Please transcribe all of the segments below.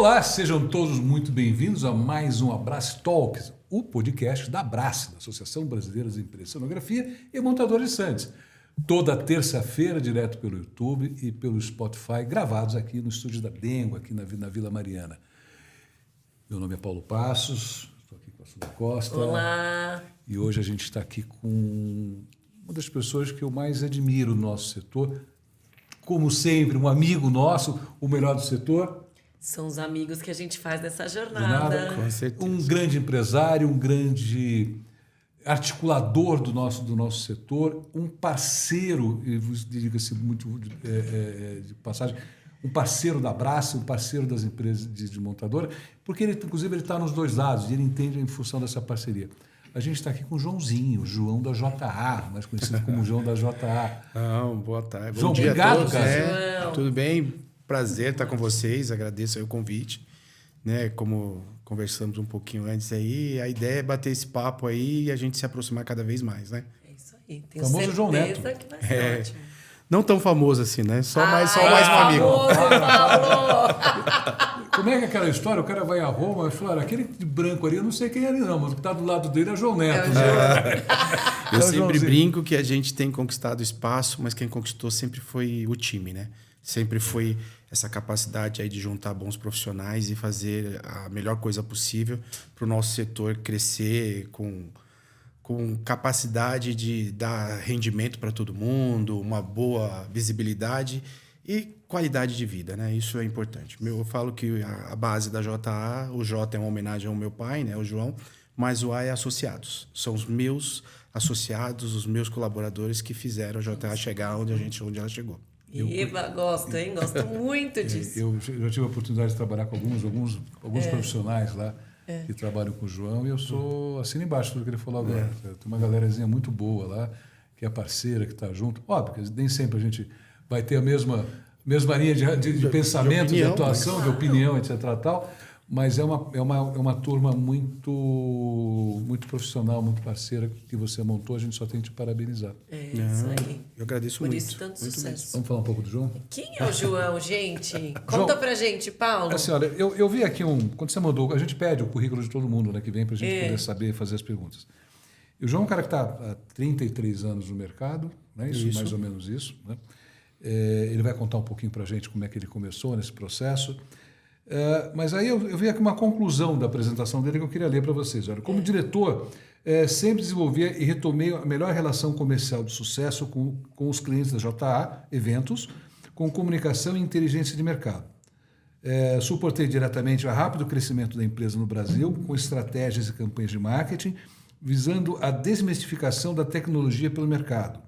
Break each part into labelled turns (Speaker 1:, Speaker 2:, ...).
Speaker 1: Olá, sejam todos muito bem-vindos a mais um Abrace Talks, o podcast da Abrace, da Associação Brasileira de Empresas de Cenografia e Montadores de Sandes. Toda terça-feira, direto pelo YouTube e pelo Spotify, gravados aqui no estúdio da Dengo, aqui na Vila Mariana. Meu nome é Paulo Passos, estou aqui com a Sula Costa.
Speaker 2: Olá!
Speaker 1: E hoje a gente está aqui com uma das pessoas que eu mais admiro no nosso setor, como sempre, um amigo nosso, o melhor do setor.
Speaker 2: São os amigos que a gente faz nessa jornada.
Speaker 1: Com certeza. Um grande empresário, um grande articulador do nosso setor, um parceiro, e diga-se muito de passagem, um parceiro da Abrace, um parceiro das empresas de montadora, porque ele, inclusive, ele está nos dois lados e ele entende em função dessa parceria. A gente está aqui com o Joãozinho, o João da JA, mais conhecido como João da JA.
Speaker 3: Não, boa tarde.
Speaker 1: João,
Speaker 3: bom dia
Speaker 1: obrigado,
Speaker 3: a todos.
Speaker 1: cara.
Speaker 3: Tudo bem? Prazer estar com vocês. Agradeço aí o convite. Né? Como conversamos um pouquinho antes aí, a ideia é bater esse papo aí e a gente se aproximar cada vez mais, né?
Speaker 2: É isso aí. Tenho
Speaker 1: Famoso
Speaker 2: certeza
Speaker 1: João Neto.
Speaker 2: que vai ser ótimo.
Speaker 3: Não tão famoso assim, né? Só mais um amigo.
Speaker 2: Paulo!
Speaker 1: Como é que é aquela história? O cara vai a Roma e fala, aquele de branco ali, eu não sei quem é ele não, mas o que está do lado dele é João Neto.
Speaker 3: Eu sempre brinco que a gente tem conquistado espaço, mas quem conquistou sempre foi o time, né? Sempre foi essa capacidade aí de juntar bons profissionais e fazer a melhor coisa possível para o nosso setor crescer com capacidade de dar rendimento para todo mundo, uma boa visibilidade e qualidade de vida, né? Isso é importante. Eu falo que a base da JA, o J é uma homenagem ao meu pai, né, o João, mas o A é associados. São os meus associados, os meus colaboradores que fizeram a JA chegar onde ela chegou.
Speaker 2: Eba, gosto, hein? Gosto muito disso.
Speaker 1: Eu já tive a oportunidade de trabalhar com alguns profissionais lá que trabalham com o João e eu sou assino embaixo tudo que ele falou agora. Tem uma galerazinha muito boa lá, que é parceira, que está junto. Óbvio que nem sempre a gente vai ter a mesma linha de pensamento, de atuação, de opinião, etc. Tal, mas é uma turma muito profissional, muito parceira que você montou. A gente só tem que te parabenizar.
Speaker 2: É isso aí.
Speaker 3: Eu agradeço
Speaker 2: Por
Speaker 3: muito.
Speaker 2: isso, tanto sucesso.
Speaker 1: Vamos falar um pouco do João?
Speaker 2: Quem é o João, gente? Conta pra gente, Paulo.
Speaker 1: Assim, olha, eu vi aqui quando você mandou, a gente pede o currículo de todo mundo, né, que vem para a gente poder saber fazer as perguntas. E o João é um cara que está há 33 anos no mercado, né, isso. Mais ou menos isso. Né? Ele vai contar um pouquinho para a gente como é que ele começou nesse processo. Mas aí eu vi aqui uma conclusão da apresentação dele que eu queria ler para vocês. Olha, como diretor, sempre desenvolvia e retomei a melhor relação comercial de sucesso com os clientes da JA, eventos, com comunicação e inteligência de mercado. Suportei diretamente o rápido crescimento da empresa no Brasil, com estratégias e campanhas de marketing, visando a desmistificação da tecnologia pelo mercado.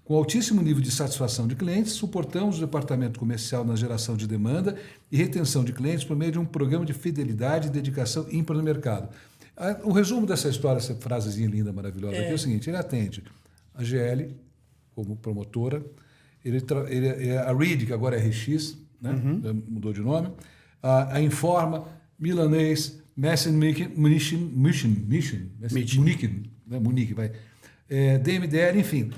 Speaker 1: Com altíssimo nível de satisfação de clientes, suportamos o departamento comercial na geração de demanda e retenção de clientes por meio de um programa de fidelidade e dedicação ímpar no mercado. O resumo dessa história, essa frasezinha linda, maravilhosa, aqui é o seguinte: ele atende a GL como promotora, a Reed, que agora é RX, né? Mudou de nome, a Informa, Milanês, Munique, vai, DMDL, enfim.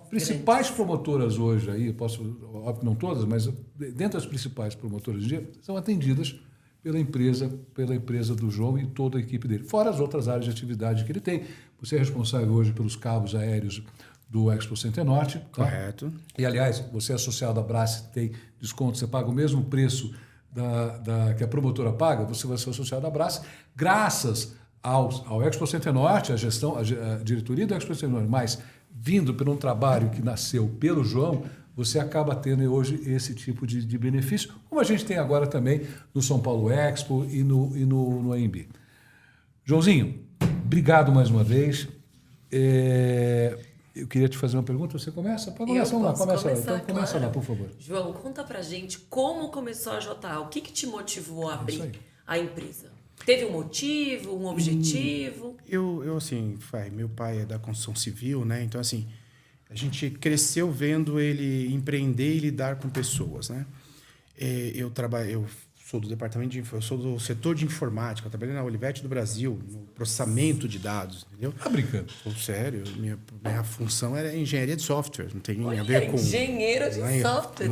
Speaker 1: Principais promotoras hoje, aí, óbvio que não todas, mas dentro das principais promotoras hoje em dia, são atendidas pela empresa do João e toda a equipe dele, fora as outras áreas de atividade que ele tem. Você é responsável hoje pelos cabos aéreos do Expo Center Norte. Tá?
Speaker 3: Correto.
Speaker 1: E, aliás, você é associado à Abrace, tem desconto, você paga o mesmo preço que a promotora paga, você vai ser associado à Abrace, graças ao Expo Center Norte, a diretoria do Expo Center Norte, mas vindo por um trabalho que nasceu pelo João, você acaba tendo hoje esse tipo de benefício, como a gente tem agora também no São Paulo Expo e no AMB. Joãozinho, obrigado mais uma vez. Eu queria te fazer uma pergunta, você começa? Começa lá, então começa lá, por favor.
Speaker 2: João, conta pra gente como começou a JA, o que te motivou a abrir a empresa? Teve um motivo, um objetivo?
Speaker 3: Eu assim, meu pai é da construção civil, né? Então, assim, a gente cresceu vendo ele empreender e lidar com pessoas, né? Eu sou do departamento eu sou do setor de informática. Eu trabalhei na Olivetti do Brasil, no processamento de dados, entendeu?
Speaker 1: Tá brincando.
Speaker 3: Sério, minha função era engenharia de software, não tem a
Speaker 2: Olha,
Speaker 3: ver com...
Speaker 2: engenheiro de software,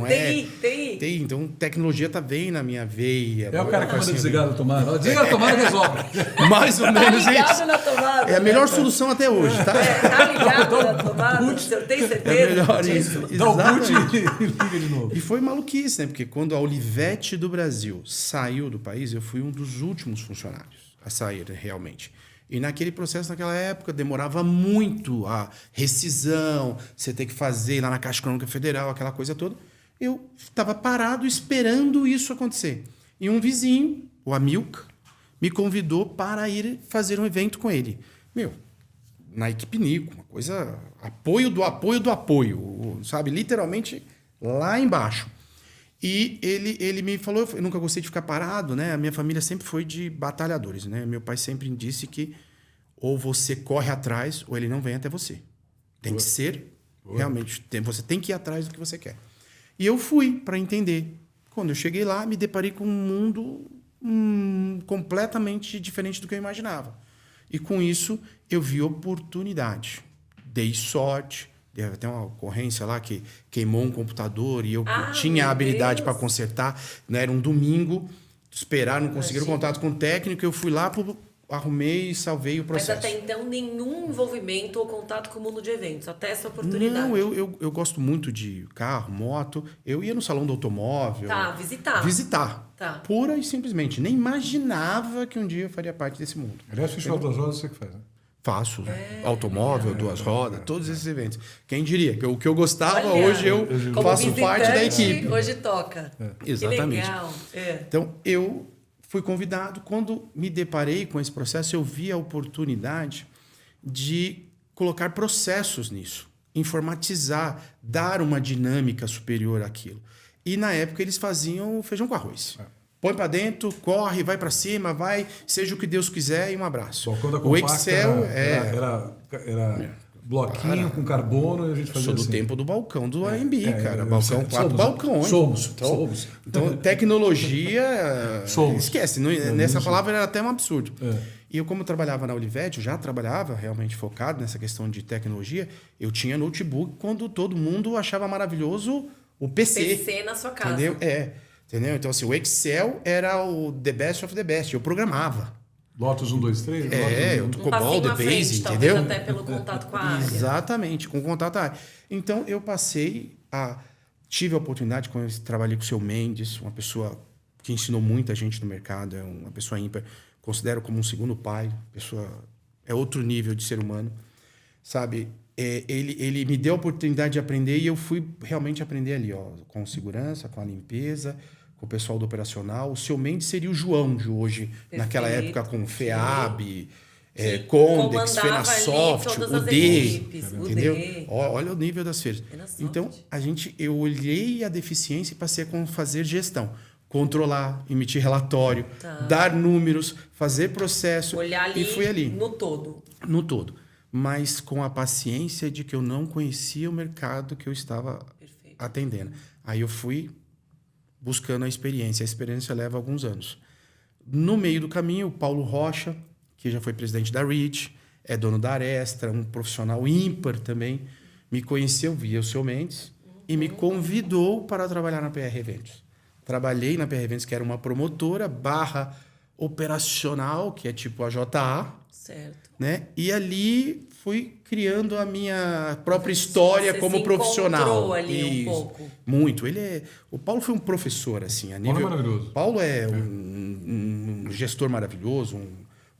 Speaker 2: TI.
Speaker 3: Então, tecnologia tá bem na minha veia.
Speaker 1: É o cara que manda desligar a tomada. Desliga a tomada e resolve.
Speaker 3: Mais ou
Speaker 2: Tá
Speaker 3: menos
Speaker 2: ligado
Speaker 3: isso.
Speaker 2: na tomada.
Speaker 3: É a melhor solução até hoje, tá?
Speaker 2: Tá ligado na tomada? O senhor tem certeza
Speaker 3: melhor
Speaker 2: disso?
Speaker 3: isso.
Speaker 1: Dá o boot
Speaker 3: Exatamente.
Speaker 1: e liga de novo.
Speaker 3: E foi maluquice, né? Porque quando a Olivetti do Brasil saiu do país, eu fui um dos últimos funcionários a sair, realmente. E naquele processo, naquela época, demorava muito a rescisão, você ter que fazer lá na Caixa Econômica Federal, aquela coisa toda. Eu estava parado esperando isso acontecer. E um vizinho, o Amilcar, me convidou para ir fazer um evento com ele. Na equipe Nico, uma coisa... Apoio do apoio do apoio, sabe? Literalmente lá embaixo. E ele me falou, eu nunca gostei de ficar parado, né? A minha família sempre foi de batalhadores, né? Meu pai sempre disse que ou você corre atrás ou ele não vem até você. Tem que ser, realmente, você tem que ir atrás do que você quer. E eu fui para entender. Quando eu cheguei lá, me deparei com um mundo completamente diferente do que eu imaginava. E com isso, eu vi oportunidade. Dei sorte. Tem uma ocorrência lá que queimou um computador e eu tinha a habilidade para consertar. Né? Era um domingo, esperaram, não conseguiram contato com o técnico. Eu fui lá, arrumei e salvei o processo.
Speaker 2: Mas até então, nenhum envolvimento ou contato com o mundo de eventos, até essa oportunidade.
Speaker 3: Não, eu gosto muito de carro, moto. Eu ia no salão do automóvel. Visitar.
Speaker 2: Tá.
Speaker 3: Pura e simplesmente. Nem imaginava que um dia eu faria parte desse mundo.
Speaker 1: Aliás, festival das rodas você que faz, né?
Speaker 3: Faço. Automóvel, duas rodas, todos esses eventos. Quem diria? Que o que eu gostava, hoje eu faço parte da equipe.
Speaker 2: Hoje toca.
Speaker 3: Exatamente.
Speaker 2: Que legal.
Speaker 3: Então, eu fui convidado. Quando me deparei com esse processo, eu vi a oportunidade de colocar processos nisso. Informatizar, dar uma dinâmica superior àquilo. E, na época, eles faziam feijão com arroz. Põe para dentro, corre, vai para cima, vai, seja o que Deus quiser e um abraço.
Speaker 1: O Excel era bloquinho com carbono e a gente fazia
Speaker 3: Sou do
Speaker 1: assim.
Speaker 3: tempo do balcão do AMB, cara. Balcão, 4 balcões.
Speaker 1: Somos.
Speaker 3: Então, tecnologia... Esquece. Nessa palavra era até um absurdo. E eu, como trabalhava na Olivetti, eu já trabalhava realmente focado nessa questão de tecnologia. Eu tinha notebook quando todo mundo achava maravilhoso o PC.
Speaker 2: PC na sua casa.
Speaker 3: Entendeu? Entendeu? Então, assim, o Excel era o the best of the best. Eu programava.
Speaker 1: Lotus 1, 2, 3?
Speaker 3: Eu COBOL, the base, entendeu?
Speaker 2: Até pelo contato com a área.
Speaker 3: Exatamente, com contato à área. Então, eu tive a oportunidade, quando eu trabalhei com o seu Mendes, uma pessoa que ensinou muita gente no mercado, é uma pessoa ímpar. Considero como um segundo pai. É outro nível de ser humano. Sabe? Ele me deu a oportunidade de aprender e eu fui realmente aprender ali, com segurança, com a limpeza, com o pessoal do operacional. O seu Mendes seria o João de hoje, naquela época com FEAB, Condex, Fenasoft, UD, entendeu? Olha o nível das feiras. Então, eu olhei a deficiência e passei a fazer gestão. Controlar, emitir relatório, dar números, fazer processo.
Speaker 2: Olhar ali,
Speaker 3: e fui ali.
Speaker 2: No todo.
Speaker 3: No todo. Mas com a paciência de que eu não conhecia o mercado que eu estava atendendo. Aí eu fui buscando a experiência. A experiência leva alguns anos. No meio do caminho, o Paulo Rocha, que já foi presidente da REACH, é dono da Arestra, um profissional ímpar também, me conheceu via o seu Mendes e me convidou para trabalhar na PR Eventos. Trabalhei na PR Eventos, que era uma promotora / operacional, que é tipo a JA.
Speaker 2: Certo.
Speaker 3: Né? E ali fui criando a minha própria história como profissional.
Speaker 2: Ali um pouco.
Speaker 3: Muito. O Paulo foi um professor, assim, a nível.
Speaker 1: Paulo é maravilhoso.
Speaker 3: Paulo é um gestor maravilhoso,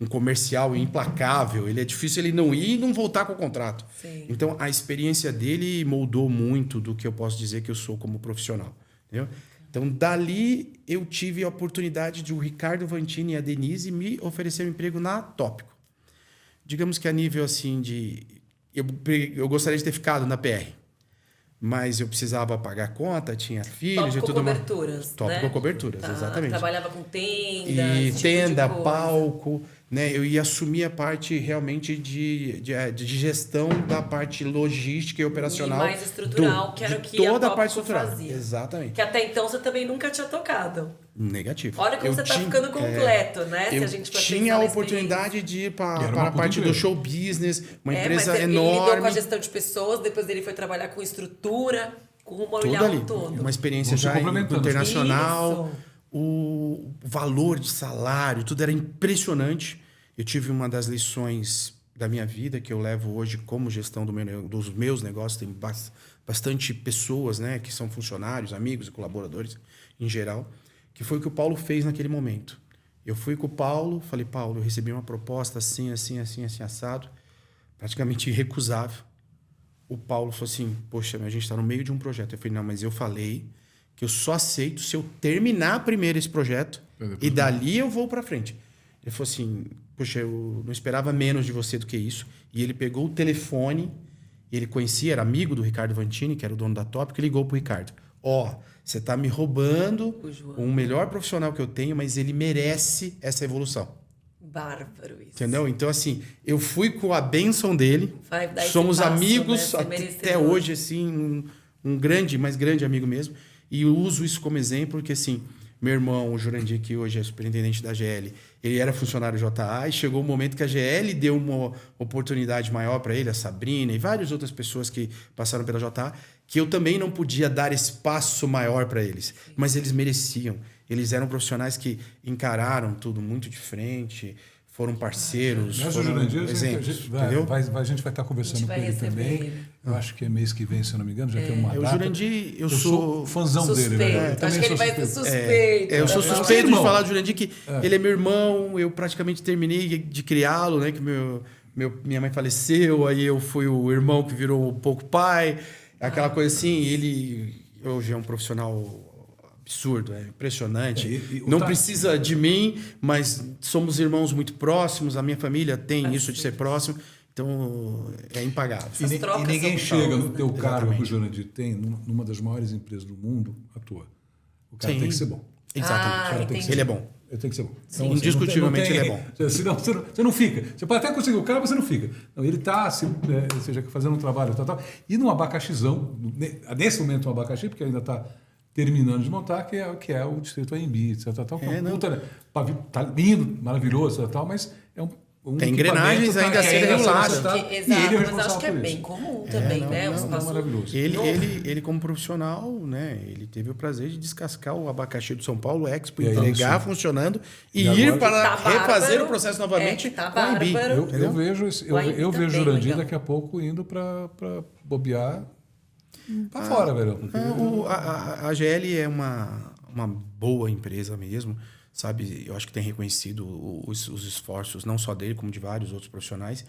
Speaker 3: um comercial implacável. Ele é difícil ele não ir e não voltar com o contrato.
Speaker 2: Sim.
Speaker 3: Então, a experiência dele moldou muito do que eu posso dizer que eu sou como profissional. Entendeu? Então, dali, eu tive a oportunidade de o Ricardo Vantini e a Denise me oferecer um emprego na Tópico. Digamos que a nível assim de... Eu gostaria de ter ficado na PR. Mas eu precisava pagar conta, tinha filhos e tudo mais.
Speaker 2: Coberturas,
Speaker 3: Tópico coberturas, exatamente.
Speaker 2: Trabalhava com tenda,
Speaker 3: e
Speaker 2: esse
Speaker 3: tenda,
Speaker 2: tipo de
Speaker 3: palco. né? Eu ia assumir a parte realmente de gestão da parte logística e operacional.
Speaker 2: E mais estrutural, que era o que
Speaker 3: toda
Speaker 2: a
Speaker 3: parte
Speaker 2: Topco
Speaker 3: estrutural.
Speaker 2: fazia.
Speaker 3: Exatamente.
Speaker 2: Que até então você também nunca tinha tocado.
Speaker 3: Negativo.
Speaker 2: Olha como você tá ficando completo, né? Se
Speaker 3: Eu
Speaker 2: a gente for
Speaker 3: tinha a
Speaker 2: pensar na
Speaker 3: oportunidade de ir para
Speaker 1: uma
Speaker 3: a parte
Speaker 1: puta
Speaker 3: do show business, uma empresa
Speaker 2: mas ele lidou com
Speaker 3: enorme.
Speaker 2: a gestão de pessoas, depois ele foi trabalhar com estrutura, com o
Speaker 3: Tudo
Speaker 2: olhar
Speaker 3: ali.
Speaker 2: todo.
Speaker 3: Uma experiência
Speaker 1: Você
Speaker 3: já
Speaker 1: complementando.
Speaker 3: internacional.
Speaker 2: Isso.
Speaker 3: O valor de salário, tudo era impressionante. Eu tive uma das lições da minha vida que eu levo hoje como gestão dos meus negócios. Tem bastante pessoas, né, que são funcionários, amigos e colaboradores em geral, que foi o que o Paulo fez naquele momento. Eu fui com o Paulo, falei, Paulo, eu recebi uma proposta assim, assado, praticamente irrecusável. O Paulo falou assim, poxa, a gente está no meio de um projeto. Eu falei, não, mas eu falei que eu só aceito se eu terminar primeiro esse projeto e dali eu vou para frente. Ele falou assim, poxa, eu não esperava menos de você do que isso. E ele pegou o telefone, ele conhecia, era amigo do Ricardo Vantini, que era o dono da Topco, e ligou pro Ricardo. Você tá me roubando o melhor profissional que eu tenho, mas ele merece essa evolução.
Speaker 2: Bárbaro isso.
Speaker 3: Entendeu? Então, assim, eu fui com a bênção dele. Somos
Speaker 2: passo,
Speaker 3: amigos
Speaker 2: né?
Speaker 3: até hoje, assim, um grande, mais grande amigo mesmo. E eu uso isso como exemplo, porque, assim, meu irmão, o Jurandir, que hoje é superintendente da GL, ele era funcionário JA e chegou um momento que a GL deu uma oportunidade maior para ele, a Sabrina e várias outras pessoas que passaram pela JA, que eu também não podia dar espaço maior para eles, mas eles mereciam. Eles eram profissionais que encararam tudo muito de frente, foram parceiros, foram exemplos, entendeu?
Speaker 1: A gente vai estar conversando com ele também. Eu acho que é mês que vem, se eu não me engano, já tem uma data.
Speaker 3: O Jurandir, eu
Speaker 1: sou fãzão
Speaker 2: suspeito.
Speaker 1: dele. Né?
Speaker 2: Acho que ele vai ser suspeito.
Speaker 3: Eu sou suspeito de falar do Jurandir, que ele é meu irmão, eu praticamente terminei de criá-lo, né? Que minha mãe faleceu, aí eu fui o irmão que virou um pouco pai, aquela coisa assim. Ele hoje é um profissional absurdo, é impressionante. Não precisa de mim, mas somos irmãos muito próximos, a minha família tem isso de ser próximo, então é impagável.
Speaker 1: E ninguém chega no teu cargo que o Jurandir tem, numa das maiores empresas do mundo, à toa. O cara tem que ser bom.
Speaker 3: Exatamente. Ele é bom.
Speaker 1: Ele tem que ser bom.
Speaker 3: Então, indiscutivelmente ele é bom.
Speaker 1: Senão você não fica. Você pode até conseguir o cara, mas você não fica. Não, ele está seja, fazendo um trabalho tal. E num abacaxizão, nesse momento um abacaxi, porque ainda está terminando de montar, que é o Distrito AMB, etc. Tá lindo, maravilhoso, mas é
Speaker 3: tem engrenagens ainda a serem reguladas.
Speaker 2: Exato, mas acho que é bem comum também, né?
Speaker 1: É maravilhoso.
Speaker 3: Ele, como profissional, né? Ele teve o prazer de descascar o abacaxi do São Paulo Expo, entregar funcionando e ir para refazer o processo novamente com a AMB.
Speaker 1: Eu vejo o Jurandir daqui a pouco indo para bobear para fora, velho.
Speaker 3: A GL é uma boa empresa mesmo. Sabe, eu acho que tem reconhecido os esforços, não só dele, como de vários outros profissionais,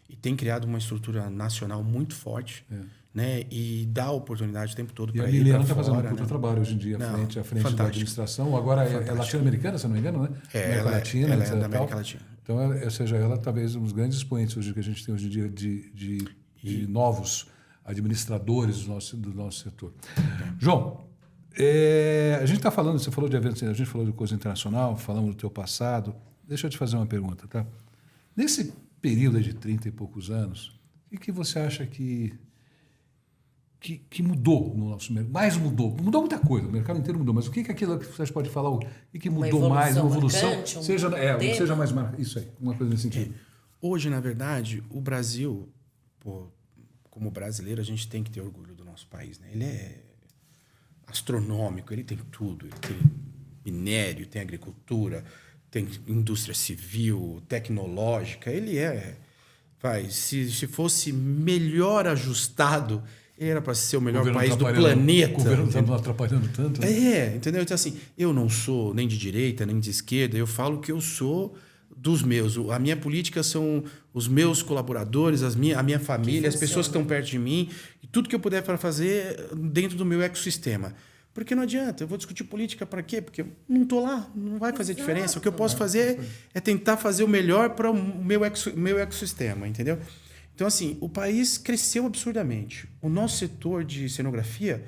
Speaker 3: e tem criado uma estrutura nacional muito forte, né? E dá oportunidade o tempo todo para ele.
Speaker 1: E a Liliana está fazendo um puta trabalho hoje em dia, à frente da administração. Agora é latino-americana, se não me engano, né?
Speaker 3: Ela é da América Latina.
Speaker 1: Então, ou seja, ela talvez um dos grandes expoentes hoje que a gente tem hoje em dia de novos administradores do nosso setor. João, a gente está falando, você falou de eventos, a gente falou de coisa internacional, falamos do teu passado. Deixa eu te fazer uma pergunta, tá? Nesse período de 30 e poucos anos, o que você acha que mudou no nosso mercado? Mais mudou? Mudou muita coisa, o mercado inteiro mudou, mas o que é aquilo que você pode falar? O que mudou mais? Uma evolução?
Speaker 2: Marcante,
Speaker 1: seja mais marcante. Isso aí, uma coisa nesse sentido.
Speaker 3: Hoje, na verdade, o Brasil, como brasileiro, a gente tem que ter orgulho do nosso país, né? Ele é astronômico, ele tem tudo, ele tem minério, tem agricultura, tem indústria civil, tecnológica, ele se fosse melhor ajustado, ele era para ser o melhor país do planeta.
Speaker 1: O governo está atrapalhando tanto. Né?
Speaker 3: Entendeu? Então, assim, eu não sou nem de direita, nem de esquerda, eu falo que eu sou dos meus. A minha política são os meus colaboradores, a minha família, as pessoas que estão perto de mim, e tudo que eu puder para fazer dentro do meu ecossistema. Porque não adianta, eu vou discutir política para quê? Porque eu não estou lá, não vai fazer diferença. O que eu posso fazer é tentar fazer o melhor para o meu ecossistema, entendeu? Então, assim, o país cresceu absurdamente. O nosso setor de cenografia,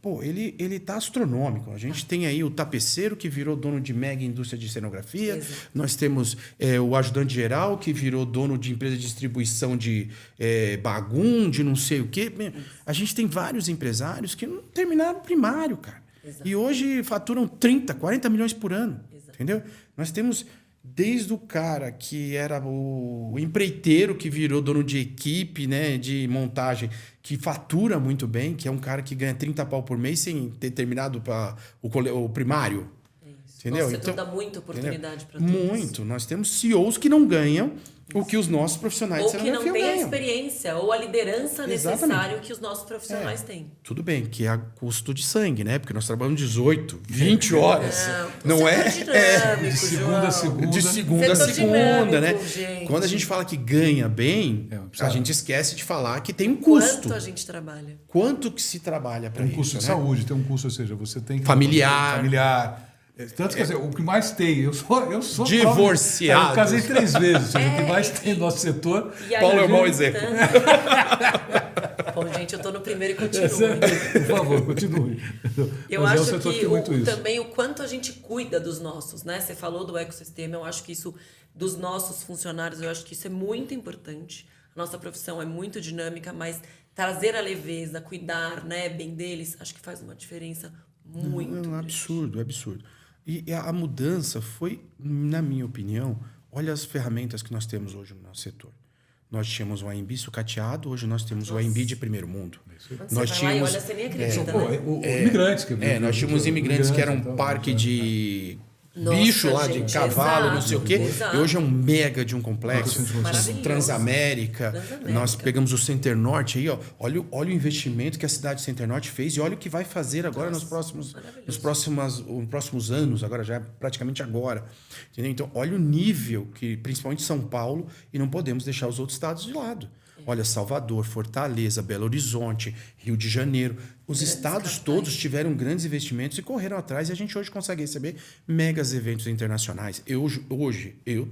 Speaker 3: pô, ele tá astronômico. A gente tem aí o tapeceiro que virou dono de mega indústria de cenografia.
Speaker 2: Exato.
Speaker 3: Nós temos o ajudante geral que virou dono de empresa de distribuição de bagum, de não sei o quê. A gente tem vários empresários que não terminaram o primário, cara.
Speaker 2: Exato.
Speaker 3: E hoje faturam 30, 40 milhões por ano.
Speaker 2: Exato.
Speaker 3: Entendeu? Nós temos desde o cara que era o empreiteiro que virou dono de equipe, né, de montagem, que fatura muito bem, que é um cara que ganha 30 pau por mês sem ter terminado o primário.
Speaker 2: Isso.
Speaker 3: Entendeu?
Speaker 2: Nossa,
Speaker 3: então
Speaker 2: dá muita oportunidade para todos.
Speaker 3: Muito. Nós temos CEOs que não ganham o que os nossos profissionais
Speaker 2: Ou
Speaker 3: de
Speaker 2: que não
Speaker 3: cenografia
Speaker 2: tem a
Speaker 3: ganham.
Speaker 2: experiência ou a liderança
Speaker 3: Exatamente.
Speaker 2: necessária que os nossos profissionais têm.
Speaker 3: Tudo bem, que é custo de sangue, né? Porque nós trabalhamos 18, 20 horas. Não é?
Speaker 2: Dinâmico,
Speaker 1: De segunda a segunda.
Speaker 3: De segunda a
Speaker 2: Setor
Speaker 3: segunda, né?
Speaker 2: dinâmico, gente.
Speaker 3: Quando a gente fala que ganha bem, a gente esquece de falar que tem um custo.
Speaker 2: Quanto a gente trabalha?
Speaker 3: Quanto que se trabalha para
Speaker 1: Tem
Speaker 3: isso?
Speaker 1: um custo de
Speaker 3: né?
Speaker 1: saúde, tem um custo, ou seja, você tem que...
Speaker 3: Familiar.
Speaker 1: Familiar. Tanto, quer dizer, o que mais tem, eu sou
Speaker 3: Divorciados.
Speaker 1: Eu casei 3 vezes, ou seja, o que mais tem no nosso setor...
Speaker 2: E aí,
Speaker 3: Paulo é um mau exemplo.
Speaker 2: Bom, gente, eu tô no primeiro e continuo.
Speaker 1: Por favor, continue.
Speaker 2: Eu
Speaker 1: Mas
Speaker 2: acho
Speaker 1: é um setor
Speaker 2: que
Speaker 1: tem muito isso.
Speaker 2: também o quanto a gente cuida dos nossos, né? Você falou do ecossistema, eu acho que isso, dos nossos funcionários, eu acho que isso é muito importante. A nossa profissão é muito dinâmica, mas trazer a leveza, cuidar, né, bem deles, acho que faz uma diferença muito
Speaker 3: É um
Speaker 2: grande.
Speaker 3: absurdo, é absurdo. E a mudança foi, na minha opinião, olha as ferramentas que nós temos hoje no nosso setor. Nós tínhamos o AMB sucateado, hoje nós temos o AMB de primeiro mundo.
Speaker 2: Quando
Speaker 3: Nós
Speaker 2: você vai lá e
Speaker 3: tínhamos
Speaker 2: olha, você nem acredita, né?
Speaker 1: Imigrantes. Que
Speaker 3: nós tínhamos imigrantes que eram
Speaker 1: então,
Speaker 3: um parque de
Speaker 2: Nossa,
Speaker 3: bicho lá,
Speaker 2: gente,
Speaker 3: de cavalo, não
Speaker 2: exato,
Speaker 3: sei o quê.
Speaker 2: exato.
Speaker 3: E hoje é um mega de um complexo.
Speaker 2: Maravilhoso.
Speaker 3: Transamérica.
Speaker 2: Transamérica.
Speaker 3: Nós pegamos o Center Norte aí, ó. Olha o investimento que a cidade de Center Norte fez e olha o que vai fazer agora nos próximos anos, agora já é praticamente agora. Entendeu? Então, olha o nível que, principalmente São Paulo, e não podemos deixar os outros estados de lado. Olha, Salvador, Fortaleza, Belo Horizonte, Rio de Janeiro. Os estados todos tiveram grandes investimentos e correram atrás e a gente hoje consegue receber megas eventos internacionais. Hoje eu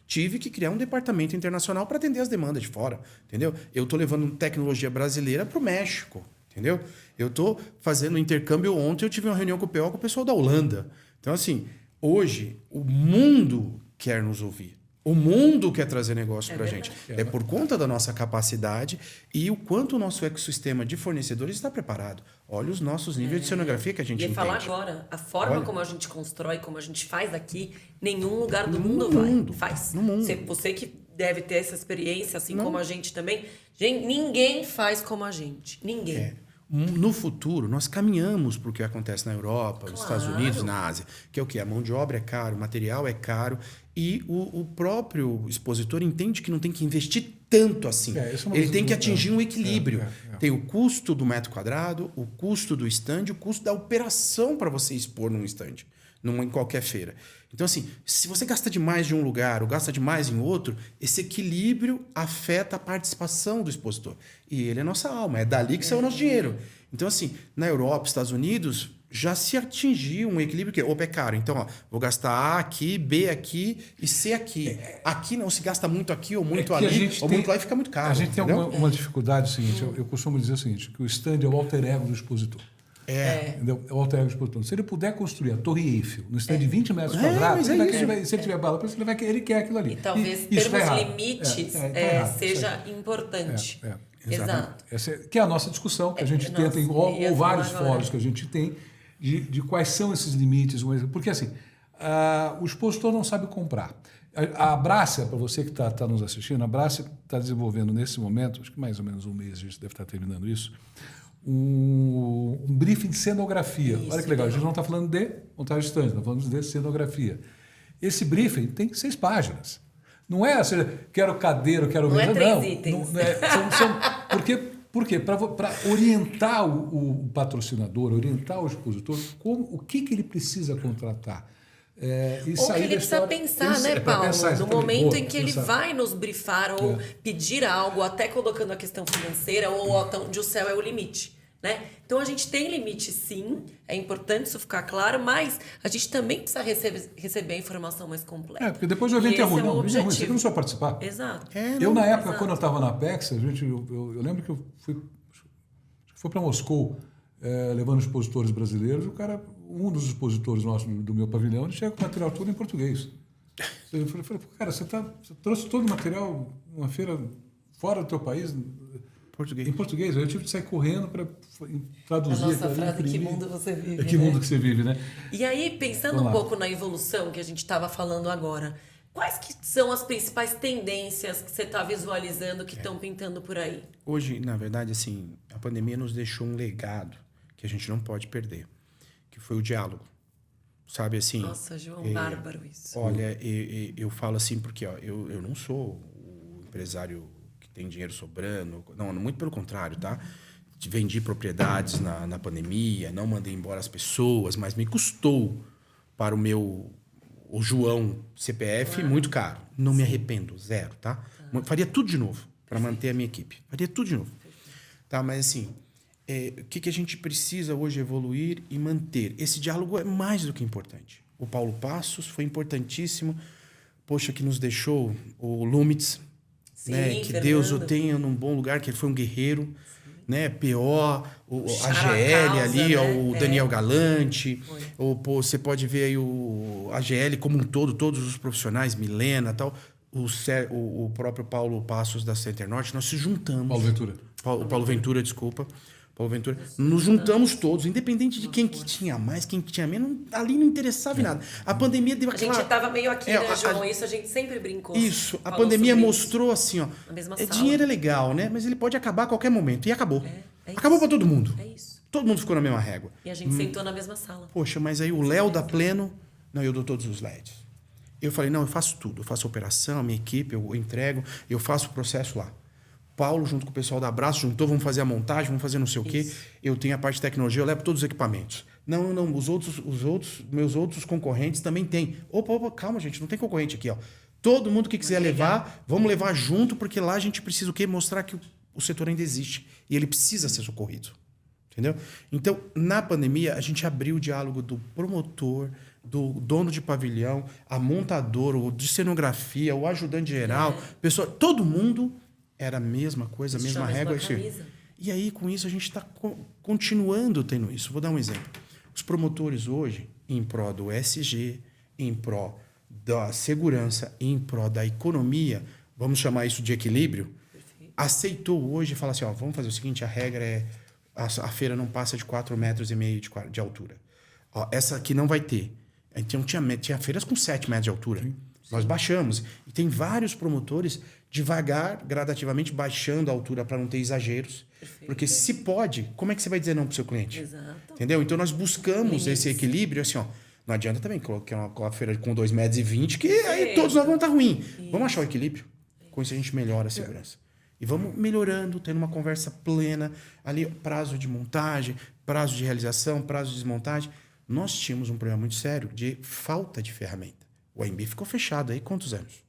Speaker 3: tive que criar um departamento internacional para atender as demandas de fora, entendeu? Eu estou levando tecnologia brasileira para o México, entendeu? Eu estou fazendo intercâmbio. Ontem eu tive uma reunião com o pessoal da Holanda. Então, assim, hoje o mundo quer nos ouvir. O mundo quer trazer negócio para a gente. É por conta da nossa capacidade e o quanto o nosso ecossistema de fornecedores está preparado. Olha os nossos níveis de cenografia que a gente
Speaker 2: E
Speaker 3: entende.
Speaker 2: falar agora, a forma
Speaker 3: Olha.
Speaker 2: como a gente constrói, como a gente faz aqui, nenhum lugar do
Speaker 3: No
Speaker 2: mundo
Speaker 3: mundo.
Speaker 2: faz.
Speaker 3: No mundo.
Speaker 2: Você que deve ter essa experiência, assim como a gente também. Gente, ninguém faz como a gente. Ninguém.
Speaker 3: No futuro, nós caminhamos para o que acontece na Europa, nos
Speaker 2: Claro.
Speaker 3: Estados Unidos, na Ásia. Que é o quê? A mão de obra é caro, o material é caro. E o próprio expositor entende que não tem que investir tanto assim.
Speaker 1: Isso é uma
Speaker 3: Ele
Speaker 1: coisa
Speaker 3: tem que
Speaker 1: do-
Speaker 3: atingir um equilíbrio.
Speaker 1: É.
Speaker 3: Tem o custo do metro quadrado, o custo do stand, o custo da operação para você expor num stand, em qualquer feira. Então, assim, se você gasta demais de um lugar ou gasta demais em outro, esse equilíbrio afeta a participação do expositor. E ele é nossa alma, é dali que sai o nosso dinheiro. Então, assim, na Europa, Estados Unidos, já se atingiu um equilíbrio que, opa, é caro. Então, ó, vou gastar A aqui, B aqui e C aqui. Aqui não se gasta muito aqui ou muito
Speaker 1: que a
Speaker 3: ali,
Speaker 1: gente
Speaker 3: ou
Speaker 1: tem-
Speaker 3: muito lá e fica muito caro.
Speaker 1: A gente tem
Speaker 3: entendeu?
Speaker 1: uma dificuldade seguinte, eu costumo dizer o seguinte, que o stand é o alter ego do expositor. Entendeu? É o alter ego do expositor. Se ele puder construir a Torre Eiffel no stand de 20 metros quadrados,
Speaker 3: mas é isso.
Speaker 1: se ele tiver bala para isso, ele quer aquilo ali.
Speaker 2: E talvez
Speaker 1: isso tá
Speaker 2: termos
Speaker 1: errado.
Speaker 2: limites
Speaker 1: Tá errado,
Speaker 2: seja importante. Exato.
Speaker 1: Que é a nossa discussão, que a gente
Speaker 2: nossa,
Speaker 1: tenta, em
Speaker 2: ia
Speaker 1: ou vários
Speaker 2: falar agora.
Speaker 1: fóruns que a gente tem, de quais são esses limites. Porque, assim, o expositor não sabe comprar. A Brácia, para você que está nos assistindo, a Brácia está desenvolvendo nesse momento, acho que mais ou menos um mês a gente deve estar terminando isso, um briefing de cenografia.
Speaker 2: Isso,
Speaker 1: Olha que legal, a gente não está falando de montagem de stand, está falando de cenografia. Esse briefing tem 6 páginas. Não é assim, quero cadeira, quero
Speaker 2: Não é
Speaker 1: mesa,
Speaker 2: 3
Speaker 1: não.
Speaker 2: itens.
Speaker 1: Não é, por quê? Para orientar o patrocinador, orientar o expositor, o que ele precisa contratar. E
Speaker 2: Ou que
Speaker 1: sair
Speaker 2: ele
Speaker 1: da
Speaker 2: precisa
Speaker 1: história-
Speaker 2: pensar, né,
Speaker 1: pra
Speaker 2: Paulo?
Speaker 1: pensar,
Speaker 2: No
Speaker 1: exatamente.
Speaker 2: momento
Speaker 1: Boa,
Speaker 2: em que ele
Speaker 1: pensar.
Speaker 2: vai nos brifar ou pedir algo, até colocando a questão financeira ou até onde o céu é o limite. Né? Então a gente tem limite, sim, é importante isso ficar claro, mas a gente também precisa receber a informação mais completa.
Speaker 1: Porque depois o evento é
Speaker 2: E
Speaker 1: ruim.
Speaker 2: esse é o
Speaker 1: Não, isso é ruim, você
Speaker 2: objetivo.
Speaker 1: não precisa participar.
Speaker 2: Exato.
Speaker 1: Eu, na época,
Speaker 2: exato.
Speaker 1: quando eu estava na Apex, eu lembro que eu fui para Moscou levando expositores brasileiros. Um dos expositores nossos do meu pavilhão, ele chega com o material todo em português. Eu falei, cara, você trouxe todo o material numa feira fora do teu país... Em português, eu tive que sair correndo para traduzir.
Speaker 2: A nossa frase, que mundo você vive.
Speaker 1: Que mundo que você vive, né?
Speaker 2: E aí, pensando um pouco na evolução que a gente estava falando agora, quais que são as principais tendências que você está visualizando que estão pintando por aí?
Speaker 3: Hoje, na verdade, assim, a pandemia nos deixou um legado que a gente não pode perder, que foi o diálogo. Sabe assim?
Speaker 2: Nossa, João, bárbaro isso.
Speaker 3: Olha, eu falo assim porque eu não sou o empresário... tem dinheiro sobrando. Não, muito pelo contrário, tá? Vendi propriedades na pandemia, não mandei embora as pessoas, mas me custou para o João CPF muito caro. Não me arrependo, zero, tá? Faria tudo de novo para manter a minha equipe. Faria tudo de novo. Tá? Mas assim, o que a gente precisa hoje evoluir e manter? Esse diálogo é mais do que importante. O Paulo Passos foi importantíssimo. Poxa, que nos deixou o Lumitz,
Speaker 2: Sim,
Speaker 3: né? Que
Speaker 2: Fernando.
Speaker 3: Deus o tenha num bom lugar, que ele foi um guerreiro, né? PO, a
Speaker 2: Causa,
Speaker 3: GL ali,
Speaker 2: né?
Speaker 3: o Daniel Galante, você pode ver aí a GL como um todo, todos os profissionais, Milena, tal, o próprio Paulo Passos da Center Norte, nós se juntamos. Paulo Ventura, desculpa. Paulo Ventura. Nos juntamos todos, independente de quem que tinha mais, quem que tinha menos, ali não interessava em nada. A pandemia deu aquela...
Speaker 2: A gente estava meio aqui, né, João? Isso a gente sempre brincou.
Speaker 3: Isso, a pandemia mostrou assim, ó. Dinheiro é legal, né? Mas ele pode acabar a qualquer momento. E acabou. Acabou para todo mundo.
Speaker 2: É isso.
Speaker 3: Todo mundo ficou na mesma régua.
Speaker 2: E a gente sentou na mesma sala.
Speaker 3: Poxa, mas aí o Léo da Pleno... Não, eu dou todos os LEDs. Eu falei, não, eu faço tudo. Eu faço a operação, a minha equipe, eu entrego, eu faço o processo lá. Paulo, junto com o pessoal da Abraço, juntou, vamos fazer a montagem, vamos fazer não sei o quê. Eu tenho a parte de tecnologia, eu levo todos os equipamentos. Não, meus outros concorrentes também têm. Opa, calma, gente, não tem concorrente aqui, ó. Todo mundo que quiser levar, vamos levar junto, porque lá a gente precisa o quê? Mostrar que o setor ainda existe e ele precisa ser socorrido. Entendeu? Então, na pandemia, a gente abriu o diálogo do promotor, do dono de pavilhão, a montadora, o de cenografia, o ajudante geral, pessoa, todo mundo era a mesma coisa, a mesma régua. E aí, com isso, a gente está continuando tendo isso. Vou dar um exemplo. Os promotores hoje, em prol do ESG, em prol da segurança, em prol da economia, vamos chamar isso de equilíbrio, aceitou hoje e fala assim, ó, vamos fazer o seguinte, a regra é a feira não passa de 4,5 metros de altura. Ó, essa aqui não vai ter. Então, tinha feiras com 7 metros de altura. Sim. Nós baixamos. E tem vários promotores devagar, gradativamente, baixando a altura para não ter exageros. Perfeito. Porque se pode, como é que você vai dizer não para o seu cliente?
Speaker 2: Exato.
Speaker 3: Entendeu? Então, nós buscamos esse equilíbrio, assim, ó. Não adianta também colocar uma feira com 2,20 metros, que aí todos nós vamos estar ruim. Isso. Vamos achar o equilíbrio. Com isso a gente melhora a segurança. E vamos melhorando, tendo uma conversa plena. Ali, prazo de montagem, prazo de realização, prazo de desmontagem. Nós tínhamos um problema muito sério de falta de ferramenta. O AMB ficou fechado aí quantos anos?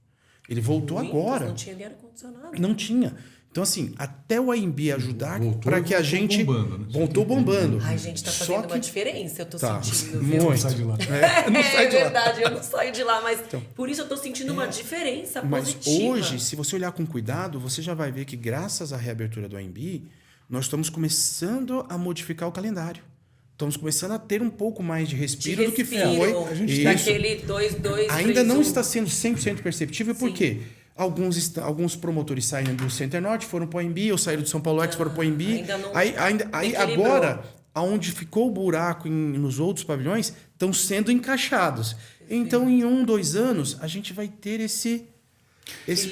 Speaker 3: Ele voltou agora.
Speaker 2: Não tinha nem ar-condicionado.
Speaker 3: Não tinha. Então, assim, até o AMB ajudar para que a gente...
Speaker 1: Bombando, né?
Speaker 3: Voltou bombando.
Speaker 2: Ai, gente, tá fazendo uma diferença, eu tô sentindo.
Speaker 3: Muito.
Speaker 1: Não sai de lá.
Speaker 2: É verdade, eu não saio de lá, mas então, por isso eu tô sentindo uma diferença positiva.
Speaker 3: Mas hoje, se você olhar com cuidado, você já vai ver que graças à reabertura do AMB, nós estamos começando a modificar o calendário. Estamos começando a ter um pouco mais de respiro do que foi.
Speaker 2: A gente daquele 2-2.
Speaker 3: Ainda não está sendo 100% perceptível, por quê? Alguns promotores saíram do Center Norte, foram para o AMB, ou saíram do São Paulo X, foram para o AMB. Aí agora, aonde ficou o buraco nos outros pavilhões, estão sendo encaixados. Então, em 1-2 anos, a gente vai ter esse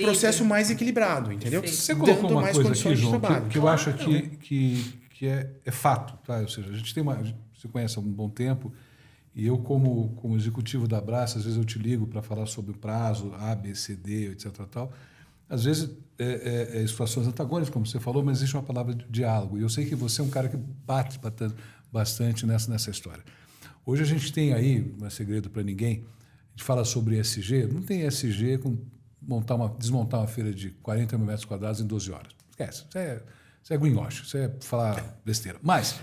Speaker 3: processo mais equilibrado, entendeu?
Speaker 1: Você colocou uma coisa aqui, João, que eu acho que é fato, tá? Ou seja, a gente tem você conhece há um bom tempo, e eu, como executivo da Abraço, às vezes eu te ligo para falar sobre o prazo A, B, C, D, etc. Tal. Às vezes situações antagônicas, como você falou, mas existe uma palavra de diálogo. E eu sei que você é um cara que bate bastante nessa história. Hoje a gente tem aí, não é segredo para ninguém, a gente fala sobre ESG, não tem ESG com desmontar uma feira de 40 mil metros quadrados em 12 horas. Esquece, isso é greenwash, isso é falar besteira. Mas,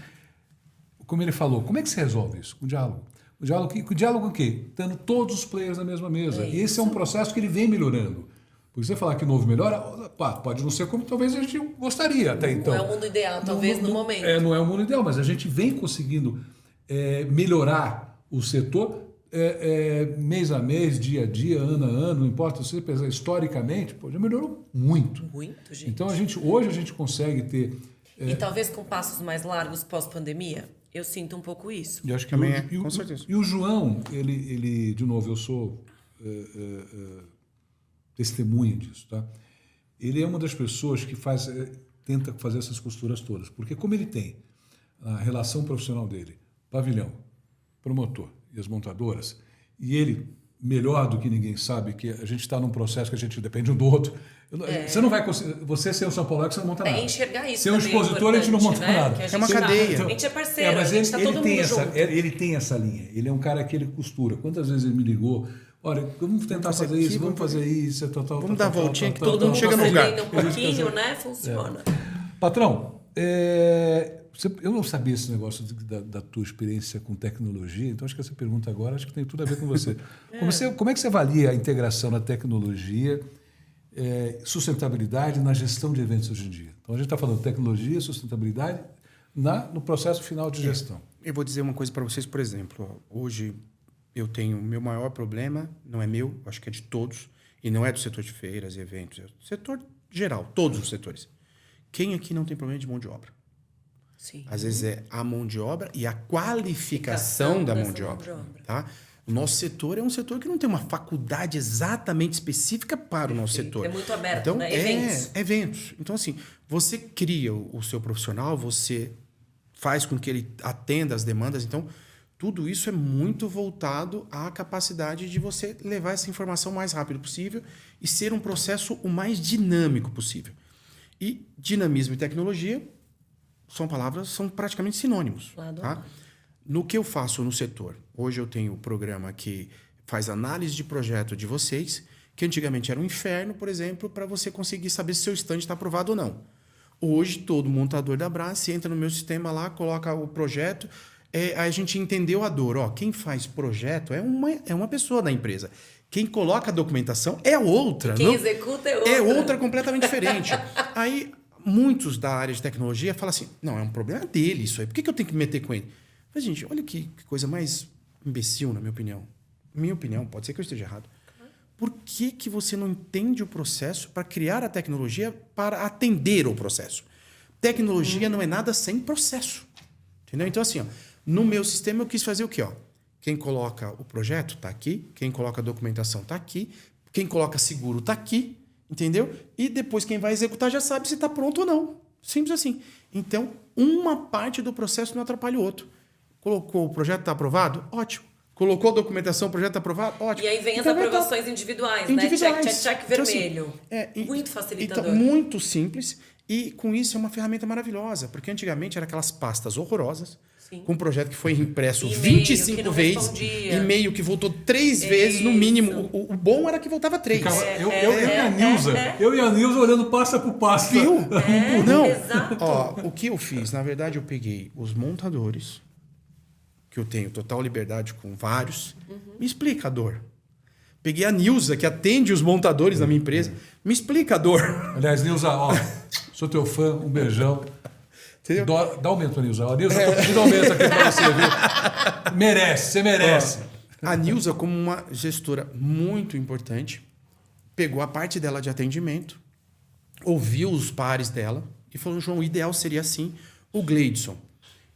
Speaker 1: como ele falou, como é que se resolve isso? Com diálogo. O diálogo o quê? Tendo todos os players na mesma mesa. E esse é um processo que ele vem melhorando. Porque você falar que não houve melhora, pode não ser como talvez a gente gostaria até então.
Speaker 2: Não é o mundo ideal, talvez no momento.
Speaker 1: Não é o mundo ideal, mas a gente vem conseguindo melhorar o setor mês a mês, dia a dia, ano a ano, não importa. Se você pensar historicamente, já melhorou muito.
Speaker 2: Muito, gente.
Speaker 1: Então hoje a gente consegue ter...
Speaker 2: E talvez com passos mais largos pós-pandemia, eu sinto um pouco isso.
Speaker 3: Eu acho que também com certeza.
Speaker 1: E o João, ele de novo, eu sou... testemunha disso, tá? Ele é uma das pessoas que tenta fazer essas costuras todas, porque como ele tem a relação profissional dele, pavilhão, promotor e as montadoras, e ele, melhor do que ninguém sabe, que a gente está num processo que a gente depende um do outro. Você não vai conseguir, você ser o São Paulo, você não monta nada.
Speaker 2: Enxergar isso.
Speaker 1: Ser um expositor, a gente não monta nada.
Speaker 3: É uma cadeia.
Speaker 2: A gente é parceiro,
Speaker 1: mas
Speaker 2: a gente está todo mundo junto.
Speaker 1: Ele tem essa linha, ele é um cara que ele costura. Quantas vezes ele me ligou? Olha, vamos tentar fazer isso, vamos fazer isso,
Speaker 3: vamos dar a voltinha que
Speaker 2: todo mundo
Speaker 3: chega no lugar.
Speaker 2: Um pouquinho, né? Funciona.
Speaker 1: Patrão, eu não sabia esse negócio da tua experiência com tecnologia, então acho que essa pergunta agora acho que tem tudo a ver com você. Como é que você avalia a integração da tecnologia, sustentabilidade na gestão de eventos hoje em dia? Então a gente está falando de tecnologia, sustentabilidade no processo final de gestão.
Speaker 3: Eu vou dizer uma coisa para vocês, por exemplo, hoje eu tenho meu maior problema, não é meu, acho que é de todos, e não é do setor de feiras e eventos, é do setor geral, todos os setores. Quem aqui não tem problema de mão de obra?
Speaker 2: Sim.
Speaker 3: Às vezes é a mão de obra e a qualificação da mão de obra. Tá? O nosso setor é um setor que não tem uma faculdade exatamente específica para o nosso setor.
Speaker 2: É muito aberto,
Speaker 3: então,
Speaker 2: né? Eventos.
Speaker 3: Eventos. Então, assim, você cria o seu profissional, você faz com que ele atenda às demandas. Então, tudo isso é muito voltado à capacidade de você levar essa informação o mais rápido possível e ser um processo o mais dinâmico possível. E dinamismo e tecnologia são praticamente sinônimos. Tá? No que eu faço no setor, hoje eu tenho um programa que faz análise de projeto de vocês, que antigamente era um inferno, por exemplo, para você conseguir saber se seu stand está aprovado ou não. Hoje, todo montador da Brás entra no meu sistema lá, coloca o projeto, a gente entendeu a dor. Quem faz projeto é uma pessoa da empresa. Quem coloca a documentação é outra.
Speaker 2: Quem executa é outra.
Speaker 3: É outra completamente diferente. Aí, muitos da área de tecnologia falam assim, não, é um problema dele isso aí. Por que eu tenho que me meter com ele? Mas, gente, olha que coisa mais imbecil, na minha opinião. Minha opinião, pode ser que eu esteja errado. Por que você não entende o processo para criar a tecnologia para atender o processo? Tecnologia não é nada sem processo. Entendeu? Então, assim, no meu sistema eu quis fazer o quê? Quem coloca o projeto está aqui, quem coloca a documentação está aqui, quem coloca seguro está aqui, entendeu? E depois quem vai executar já sabe se está pronto ou não. Simples assim. Então, uma parte do processo não atrapalha o outro. Colocou o projeto, está aprovado? Ótimo. Colocou a documentação, o projeto está aprovado? Ótimo.
Speaker 2: E aí vem as aprovações individuais, né? Check vermelho.
Speaker 3: Então, assim,
Speaker 2: muito facilitador.
Speaker 3: Então, muito simples. E com isso é uma ferramenta maravilhosa. Porque antigamente eram aquelas pastas horrorosas. Sim. Com um projeto que foi impresso 25 vezes. E-mail que voltou 3 vezes no mínimo. O bom era que voltava 3.
Speaker 1: Eu e a Nilza olhando pasta por pasta.
Speaker 3: Viu? Não.
Speaker 2: Exato.
Speaker 3: O que eu fiz? Na verdade, eu peguei os montadores, que eu tenho total liberdade com vários. Me explica a dor. Peguei a Nilza, que atende os montadores da minha empresa. Me explica a dor.
Speaker 1: Aliás, Nilza, sou teu fã, um beijão. Dá aumento, Nilza. Nilza, eu tô pedindo aumento aqui pra você, viu? Você merece.
Speaker 3: A Nilza, como uma gestora muito importante, pegou a parte dela de atendimento, ouviu os pares dela e falou, João, o ideal seria assim. O Gleidson,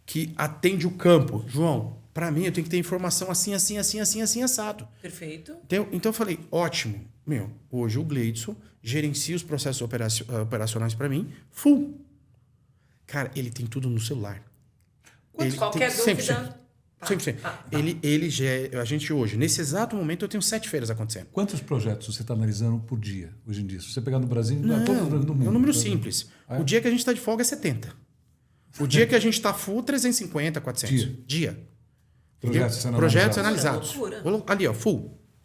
Speaker 3: que atende o campo. João, para mim eu tenho que ter informação assim, assado.
Speaker 2: Perfeito.
Speaker 3: Então eu falei, ótimo. Hoje o Gleidson gerencia os processos operacionais para mim, full. Cara, ele tem tudo no celular.
Speaker 2: Qualquer dúvida...
Speaker 3: 100%. A gente hoje, nesse exato momento, eu tenho 7 feiras acontecendo.
Speaker 1: Quantos projetos você está analisando por dia, hoje em dia? Se você pegar no Brasil,
Speaker 3: todo no mundo. É um número simples. O dia que a gente está de folga é 70. O dia que a gente está full, 350, 400. Dia. Projetos analisados. Ali,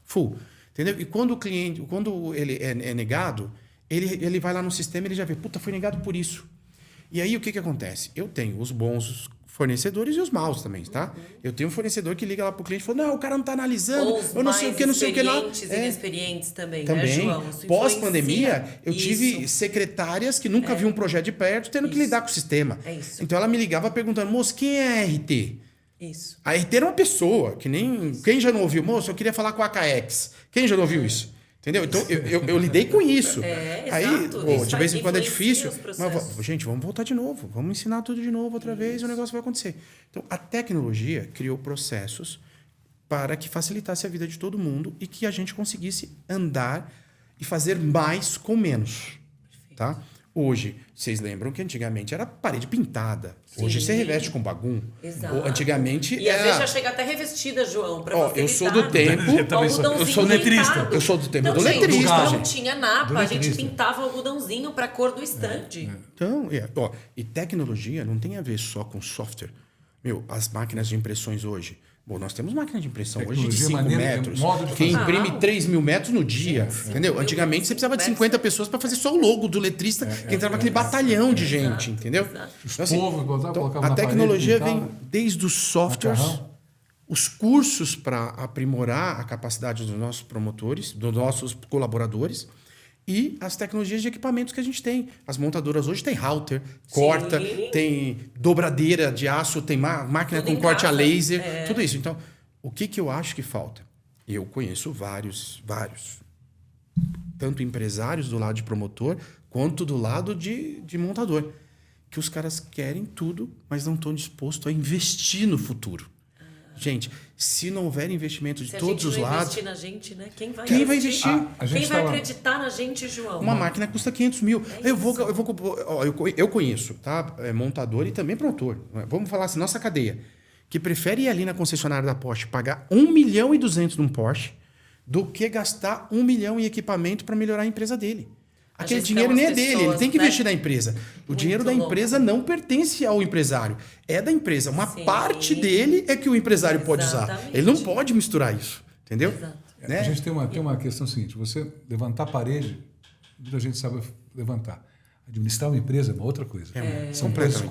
Speaker 3: full. Entendeu? E quando o cliente, quando ele é negado, ele vai lá no sistema e ele já vê, foi negado por isso. E aí o que acontece? Eu tenho os bons fornecedores e os maus também, tá? Eu tenho um fornecedor que liga lá pro cliente e fala, não, o cara não tá analisando,
Speaker 2: Ou os
Speaker 3: eu não sei o que, não sei o que lá.
Speaker 2: experientes e inexperientes também, né,
Speaker 3: Também.
Speaker 2: João? Isso
Speaker 3: Pós-pandemia,
Speaker 2: influencia.
Speaker 3: eu tive secretárias que nunca viam um projeto de perto, tendo que lidar com o sistema.
Speaker 2: É isso.
Speaker 3: Então ela me ligava perguntando, moço, quem é a RT?
Speaker 2: Isso.
Speaker 3: A RT era uma pessoa, que nem... Quem já não ouviu? Moço, eu queria falar com a KX. Quem já não ouviu isso? Entendeu? Então, eu lidei com isso. Aí,
Speaker 2: exato.
Speaker 3: de vez em quando é
Speaker 2: Influencia
Speaker 3: difícil.
Speaker 2: os
Speaker 3: Mas,
Speaker 2: processos.
Speaker 3: gente, vamos voltar de novo. Vamos ensinar tudo de novo outra vez e o negócio vai acontecer. Então, a tecnologia criou processos para que facilitasse a vida de todo mundo e que a gente conseguisse andar e fazer mais com menos. Tá? Hoje, vocês lembram que antigamente era parede pintada. Hoje você reveste com bagum.
Speaker 2: Exato.
Speaker 3: Antigamente
Speaker 2: E
Speaker 3: era...
Speaker 2: às vezes já chega até revestida, João, para
Speaker 3: Ó, eu sou do tempo...
Speaker 1: Eu sou letrista.
Speaker 3: Eu sou do tempo do
Speaker 2: gente,
Speaker 3: letrista,
Speaker 2: não
Speaker 3: gente.
Speaker 2: tinha napa,
Speaker 1: Do
Speaker 2: a gente
Speaker 1: letrista.
Speaker 2: pintava algodãozinho para cor do estande.
Speaker 3: Então, e tecnologia não tem a ver só com software. As máquinas de impressões hoje. Bom, nós temos máquina de impressão hoje de
Speaker 1: Tecnologia,
Speaker 3: 5
Speaker 1: maneira,
Speaker 3: metros,
Speaker 1: modo de
Speaker 3: que
Speaker 1: fazer.
Speaker 3: imprime 3 mil metros no dia. Entendeu? Antigamente você precisava de 50 pessoas para fazer só o logo do letrista, que entrava aquele batalhão de gente, entendeu?
Speaker 1: Os
Speaker 3: Então, assim,
Speaker 1: povos colocavam
Speaker 3: a
Speaker 1: na
Speaker 3: tecnologia
Speaker 1: parede,
Speaker 3: vem desde os softwares,
Speaker 1: macarrão.
Speaker 3: os cursos para aprimorar a capacidade dos nossos promotores, dos nossos colaboradores, e as tecnologias de equipamentos que a gente tem. As montadoras hoje têm router, corta, tem dobradeira de aço, tem máquina
Speaker 2: Tudo
Speaker 3: com
Speaker 2: em
Speaker 3: corte a
Speaker 2: casa.
Speaker 3: laser, tudo isso. Então, o que eu acho que falta? Eu conheço vários, tanto empresários do lado de promotor, quanto do lado de montador, que os caras querem tudo, mas não estão dispostos a investir no futuro. Gente, se não houver investimento de todos os lados...
Speaker 2: Se a gente não investir na gente, né? Quem vai
Speaker 3: Quem vai
Speaker 2: investir?
Speaker 3: investir?
Speaker 2: Quem vai acreditar na gente, João?
Speaker 3: Uma máquina custa 500 mil. Eu conheço, tá? Montador e também promotor. Vamos falar assim, nossa cadeia. Que prefere ir ali na concessionária da Porsche pagar 1,2 milhão num Porsche do que gastar 1 milhão em equipamento para melhorar a empresa dele. Aquele dinheiro nem é dele, ele tem que investir na empresa. O dinheiro da empresa não pertence ao empresário, é da empresa. Uma parte dele é que o empresário pode usar. Ele não pode misturar isso, entendeu?
Speaker 1: A gente tem uma questão seguinte, você levantar a parede, muita gente sabe levantar. Administrar uma empresa é uma outra coisa. São coisas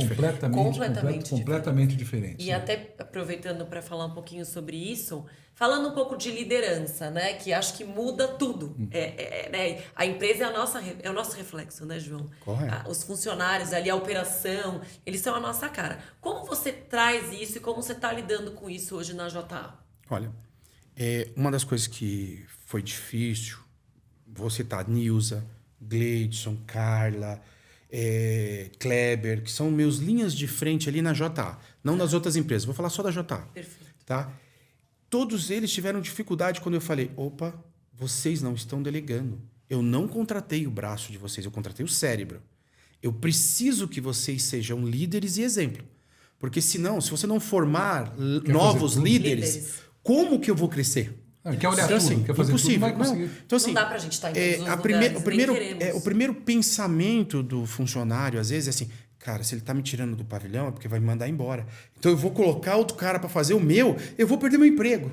Speaker 1: completamente diferentes.
Speaker 2: E até aproveitando para falar um pouquinho sobre isso, falando um pouco de liderança, né? Que acho que muda tudo. Né? A empresa é o nosso reflexo, né, João?
Speaker 3: Correto.
Speaker 2: Os funcionários ali, a operação, eles são a nossa cara. Como você traz isso e como você está lidando com isso hoje na JA?
Speaker 3: Olha, uma das coisas que foi difícil, vou citar Nilza, Gleidson, Carla, Kleber, que são meus linhas de frente ali na JA, não nas outras empresas. Vou falar só da JA.
Speaker 2: Perfeito.
Speaker 3: Tá? Todos eles tiveram dificuldade quando eu falei, opa, vocês não estão delegando. Eu não contratei o braço de vocês, eu contratei o cérebro. Eu preciso que vocês sejam líderes e exemplo. Porque senão, se você não formar novos líderes, como que eu vou crescer?
Speaker 1: Quer olhar
Speaker 3: Então,
Speaker 1: tudo,
Speaker 3: assim,
Speaker 1: quer fazer
Speaker 3: impossível.
Speaker 1: tudo, não vai conseguir.
Speaker 3: Então, assim,
Speaker 2: Não dá pra gente estar em todos os lugares,
Speaker 3: o primeiro pensamento do funcionário, às vezes, é assim, cara, se ele tá me tirando do pavilhão é porque vai me mandar embora. Então eu vou colocar outro cara para fazer o meu, eu vou perder meu emprego.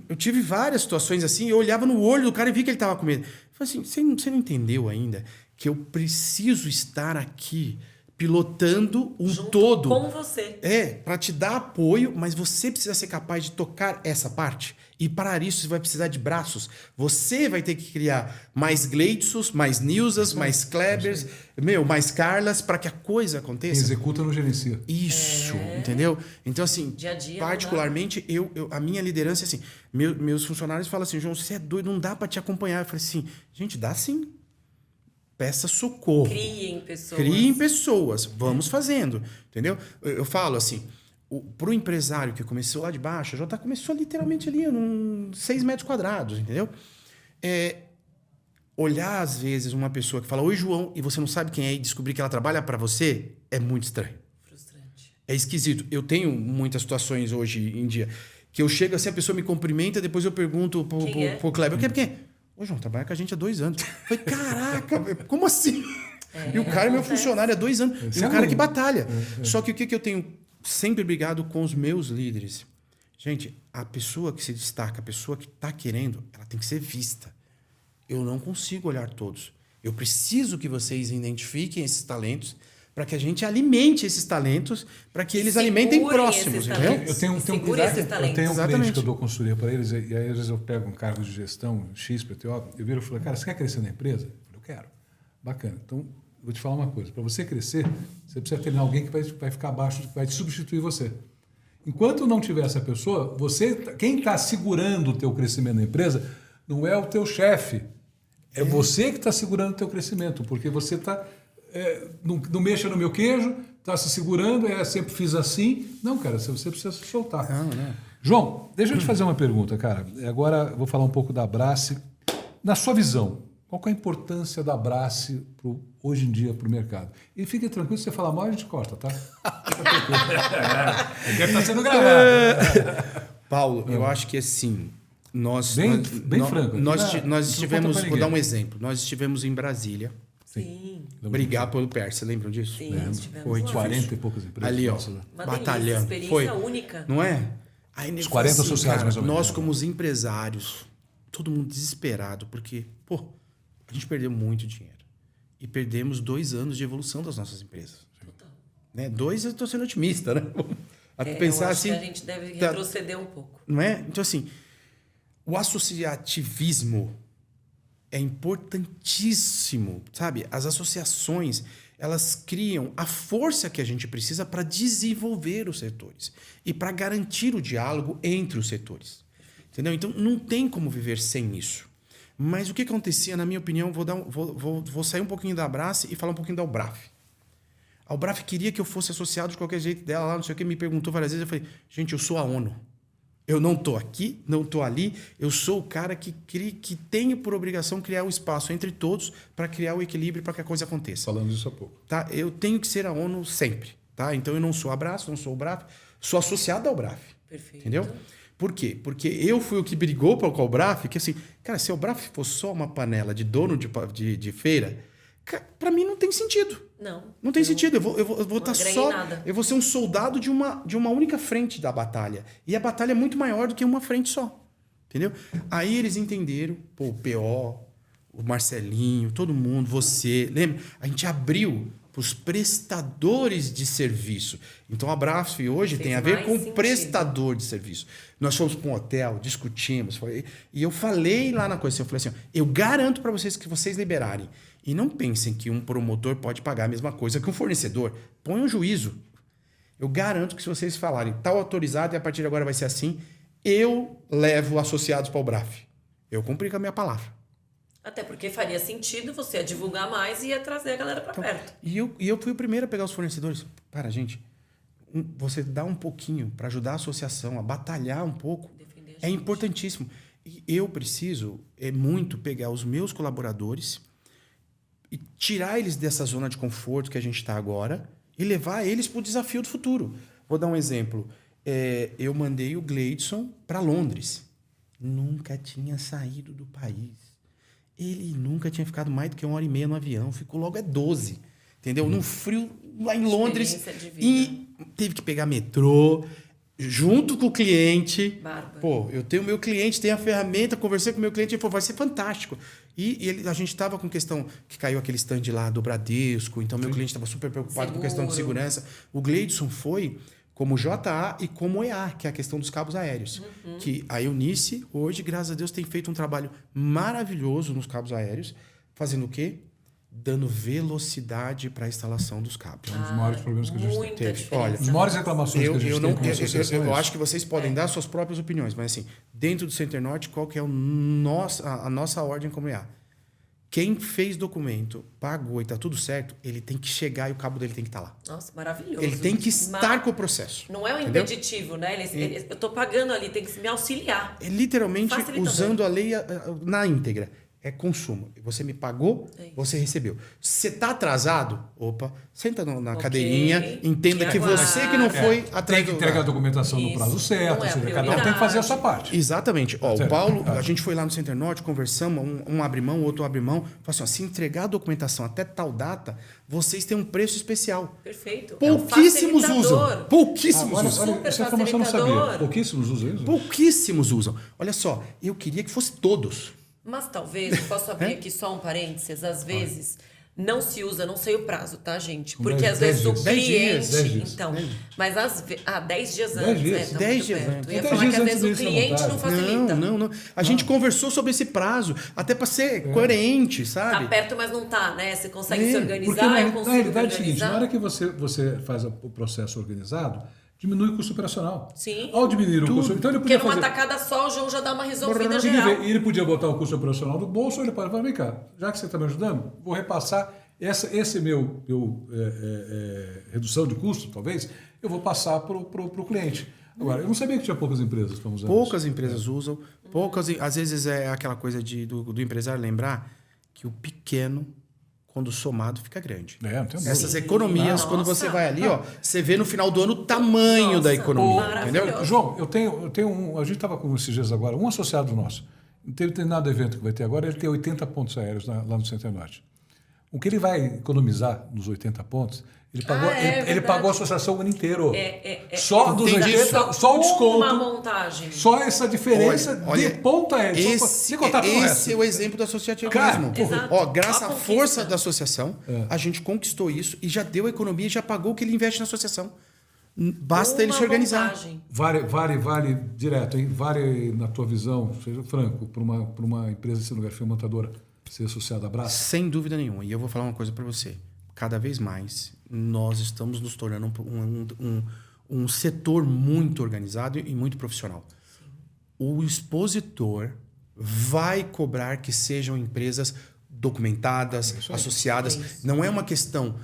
Speaker 3: Eu tive várias situações assim, eu olhava no olho do cara e vi que ele tava com medo. Eu falei assim, você não entendeu ainda que eu preciso estar aqui pilotando
Speaker 2: Junto
Speaker 3: todo.
Speaker 2: com você.
Speaker 3: Para te dar apoio, mas você precisa ser capaz de tocar essa parte. E para isso você vai precisar de braços. Você vai ter que criar mais Gleidsons, mais Nilzas, mais Klebers, mais Carlas, para que a coisa aconteça.
Speaker 1: Executa, não gerencia.
Speaker 3: Isso, entendeu? Então, assim,
Speaker 2: Dia a dia,
Speaker 3: particularmente, a minha liderança é assim, meus funcionários falam assim, João, você é doido, não dá para te acompanhar. Eu falei assim, gente, dá sim. Peça socorro. Criem pessoas. Vamos fazendo, entendeu? Eu falo assim, pro empresário que começou lá de baixo, já começou literalmente ali, 6 metros quadrados, entendeu? Olhar, às vezes, uma pessoa que fala, oi, João, e você não sabe quem é, e descobrir que ela trabalha para você, é muito estranho.
Speaker 2: Frustrante.
Speaker 3: É esquisito. Eu tenho muitas situações hoje em dia que eu chego assim, a pessoa me cumprimenta, depois eu pergunto pro Kleber, quem é? Ô, João, trabalha com a gente há 2 anos. Eu falei, caraca, como assim? E o cara é meu funcionário há 2 anos. E um cara que batalha. Só que o que eu tenho sempre brigado com os meus líderes? Gente, a pessoa que se destaca, a pessoa que está querendo, ela tem que ser vista. Eu não consigo olhar todos. Eu preciso que vocês identifiquem esses talentos para que a gente alimente esses talentos, para que eles alimentem próximos, entendeu?
Speaker 1: Eu tenho um cliente que eu dou consultoria para eles, e aí às vezes eu pego um cargo de gestão, X, PTO, eu viro e falo, cara, você quer crescer na empresa? Eu falo, eu quero. Bacana. Então, vou te falar uma coisa. Para você crescer, você precisa ter alguém que vai ficar abaixo, que vai te substituir você. Enquanto não tiver essa pessoa, quem está segurando o teu crescimento na empresa não é o teu chefe. É você que está segurando o teu crescimento, porque você está... não mexa no meu queijo, está se segurando, sempre fiz assim. Não, cara, você precisa se soltar.
Speaker 3: Não.
Speaker 1: João, deixa eu te fazer uma pergunta, cara. Agora eu vou falar um pouco da Abrace. Na sua visão, qual que é a importância da Abrace hoje em dia para o mercado? E fique tranquilo, se você falar mal, a gente corta, tá? Deve estar sendo gravado.
Speaker 3: Paulo, eu acho que assim...
Speaker 1: Bem franco.
Speaker 3: Nós estivemos... Vou dar um exemplo. Nós estivemos em Brasília.
Speaker 2: Sim.
Speaker 3: Brigar pelo PER, vocês lembram disso?
Speaker 2: Sim, estivemos
Speaker 3: Foi
Speaker 2: lá.
Speaker 1: 40 e poucas empresas.
Speaker 3: Ali, ó,
Speaker 2: Uma
Speaker 3: batalhando.
Speaker 2: delícia,
Speaker 3: Foi.
Speaker 2: experiência única.
Speaker 3: Não é? Aí,
Speaker 1: Os 40
Speaker 3: assim,
Speaker 1: associados,
Speaker 3: cara,
Speaker 1: mais ou menos.
Speaker 3: nós, como os empresários, todo mundo desesperado, porque, a gente perdeu muito dinheiro. E perdemos 2 anos de evolução das nossas empresas.
Speaker 2: Total.
Speaker 3: Né? 2, eu estou sendo otimista, né?
Speaker 2: Pensar eu acho assim, que a gente deve retroceder um pouco.
Speaker 3: Não é? Então, assim, o associativismo é importantíssimo, sabe? As associações, elas criam a força que a gente precisa para desenvolver os setores e para garantir o diálogo entre os setores. Entendeu? Então, não tem como viver sem isso. Mas o que acontecia, na minha opinião, vou sair um pouquinho da Abrace e falar um pouquinho da Albraf. A Albraf queria que eu fosse associado de qualquer jeito dela lá, não sei o que, me perguntou várias vezes, eu falei, gente, eu sou a ONU. Eu não estou aqui, não estou ali, eu sou o cara que tenho por obrigação criar um espaço entre todos para criar o equilíbrio para que a coisa aconteça.
Speaker 1: Falando isso há pouco.
Speaker 3: Tá? Eu tenho que ser a ONU sempre. Tá? Então eu não sou a Abrace, não sou o BRAF, sou associado ao BRAF.
Speaker 2: Perfeito.
Speaker 3: Entendeu? Por quê? Porque eu fui o que brigou com o BRAF, que assim, cara, se o BRAF fosse só uma panela de dono de feira, para mim não tem sentido. Não tem sentido. Eu vou estar só.
Speaker 2: Nada.
Speaker 3: Eu vou ser um soldado de uma única frente da batalha. E a batalha é muito maior do que uma frente só. Entendeu? Aí eles entenderam, o PO, o Marcelinho, todo mundo, você. Lembra? A gente abriu para os prestadores de serviço. Então a Abraf hoje tem a ver com prestador de serviço. Nós fomos para um hotel, discutimos. E eu falei lá na coisa, eu falei assim: eu garanto para vocês que vocês liberarem. E não pensem que um promotor pode pagar a mesma coisa que um fornecedor. Põe um juízo. Eu garanto que se vocês falarem, está autorizado e a partir de agora vai ser assim, eu levo associados para o BRAF. Eu cumpri com a minha palavra.
Speaker 2: Até porque faria sentido você ia divulgar mais e ia trazer a galera para perto.
Speaker 3: E eu fui o primeiro a pegar os fornecedores. Para, gente, você dá um pouquinho para ajudar a associação a batalhar um pouco. É importantíssimo. E eu preciso muito pegar os meus colaboradores e tirar eles dessa zona de conforto que a gente está agora e levar eles para o desafio do futuro. Vou dar um exemplo. Eu mandei o Gleidson para Londres. Nunca tinha saído do país. Ele nunca tinha ficado mais do que 1h30 no avião. Ficou logo 12. Entendeu? Num frio lá em Londres. E teve que pegar metrô junto com o cliente.
Speaker 2: Bárbaro.
Speaker 3: Eu tenho o meu cliente, tem a ferramenta, conversei com o meu cliente, ele falou, vai ser fantástico. E a gente estava com questão que caiu aquele stand lá do Bradesco, então meu cliente estava super preocupado com questão de segurança. O Gleidson foi como JA e como EA, que é a questão dos cabos aéreos. Que a Eunice, hoje, graças a Deus, tem feito um trabalho maravilhoso nos cabos aéreos, fazendo o quê? Dando velocidade para a instalação dos cabos.
Speaker 1: É um dos maiores problemas que a gente teve.
Speaker 3: Olha,
Speaker 1: as maiores reclamações que a gente tem com a associação.
Speaker 3: Eu acho que vocês podem dar suas próprias opiniões, mas assim, dentro do Center Norte, qual que é a nossa ordem como EA? Quem fez documento, pagou e está tudo certo, ele tem que chegar e o cabo dele tem que estar lá.
Speaker 2: Nossa, maravilhoso.
Speaker 3: Ele tem que estar com o processo.
Speaker 2: Não é um impeditivo, né? Eu estou pagando ali, tem que me auxiliar.
Speaker 3: É literalmente usando a lei na íntegra. É consumo. Você me pagou, você recebeu. Se você está atrasado, senta na cadeirinha, entenda que você que não foi atrás.
Speaker 1: Tem que entregar a documentação no prazo certo, cada um tem que fazer a sua parte.
Speaker 3: Exatamente. O Paulo, a gente foi lá no Center Norte, conversamos, um abre mão, o outro abre mão. Falou assim, se entregar a documentação até tal data, vocês têm um preço especial.
Speaker 2: Perfeito.
Speaker 3: Pouquíssimos usam. Pouquíssimos usam.
Speaker 1: Olha, essa informação eu não sabia. Pouquíssimos usam isso?
Speaker 3: Pouquíssimos usam. Olha só, eu queria que fosse todos.
Speaker 2: Mas talvez, eu posso abrir aqui só um parênteses, às vezes Não se usa, não sei o prazo, tá, gente?
Speaker 1: Com
Speaker 2: Porque
Speaker 1: 10
Speaker 2: às vezes o
Speaker 1: dias.
Speaker 2: cliente...
Speaker 1: 10 dias.
Speaker 2: Então, mas 10 dias
Speaker 1: 10
Speaker 2: antes,
Speaker 1: dias.
Speaker 2: tá
Speaker 3: 10
Speaker 2: muito
Speaker 3: dias
Speaker 2: perto.
Speaker 3: antes.
Speaker 2: Eu ia
Speaker 1: 10
Speaker 2: falar que
Speaker 1: dias
Speaker 2: às
Speaker 1: antes
Speaker 2: vezes o
Speaker 1: da
Speaker 2: cliente
Speaker 1: montagem.
Speaker 2: não facilita.
Speaker 3: Não. A gente conversou sobre esse prazo, até para ser coerente, sabe?
Speaker 2: Tá perto, mas não tá, né? Você consegue se
Speaker 1: Porque
Speaker 2: organizar, eu consigo
Speaker 1: na realidade é o
Speaker 2: organizar.
Speaker 1: seguinte, na hora que você faz o processo organizado, diminui o custo operacional.
Speaker 2: Sim.
Speaker 1: Ao diminuir o custo... Então ele
Speaker 2: Porque
Speaker 1: podia
Speaker 2: numa
Speaker 1: fazer...
Speaker 2: tacada só, o João já dá uma resolvida
Speaker 1: Tem que
Speaker 2: geral.
Speaker 1: ver, ele podia botar o custo operacional do bolso, ou ele pode falar, vem cá, já que você está me ajudando, vou repassar esse meu redução de custo, talvez, eu vou passar para o cliente. Agora, eu não sabia que tinha poucas empresas que estão usando
Speaker 3: Poucas
Speaker 1: isso.
Speaker 3: empresas usam, às vezes é aquela coisa do empresário lembrar que o pequeno, quando somado, fica grande.
Speaker 1: Não tem
Speaker 3: Essas
Speaker 1: dúvida.
Speaker 3: economias, quando você vai ali, ó, você vê no final do ano o tamanho da economia, entendeu?
Speaker 1: João, eu tenho a gente estava com esses dias agora, um associado nosso, não teve determinado evento que vai ter agora, ele tem 80 pontos aéreos lá no Centro-Norte. O que ele vai economizar nos 80 pontos, ele pagou a associação o ano inteiro. Só dos 80, só o desconto.
Speaker 2: Uma montagem.
Speaker 1: Só essa diferença
Speaker 3: Olha,
Speaker 1: de ponto aéreo.
Speaker 3: Esse é o exemplo do associativismo.
Speaker 1: Cara,
Speaker 3: ó, graças à
Speaker 2: conquista.
Speaker 3: força da associação, a gente conquistou isso e já deu a economia e já pagou o que ele investe na associação. Basta ele se organizar.
Speaker 2: Montagem.
Speaker 1: Vale direto, hein? Vale, na tua visão, seja franco, para uma empresa de cenografia montadora ser associada à Brás?
Speaker 3: Sem dúvida nenhuma. E eu vou falar uma coisa para você. Cada vez mais, nós estamos nos tornando um setor muito organizado e muito profissional. O expositor vai cobrar que sejam empresas documentadas, associadas. Não é uma questão...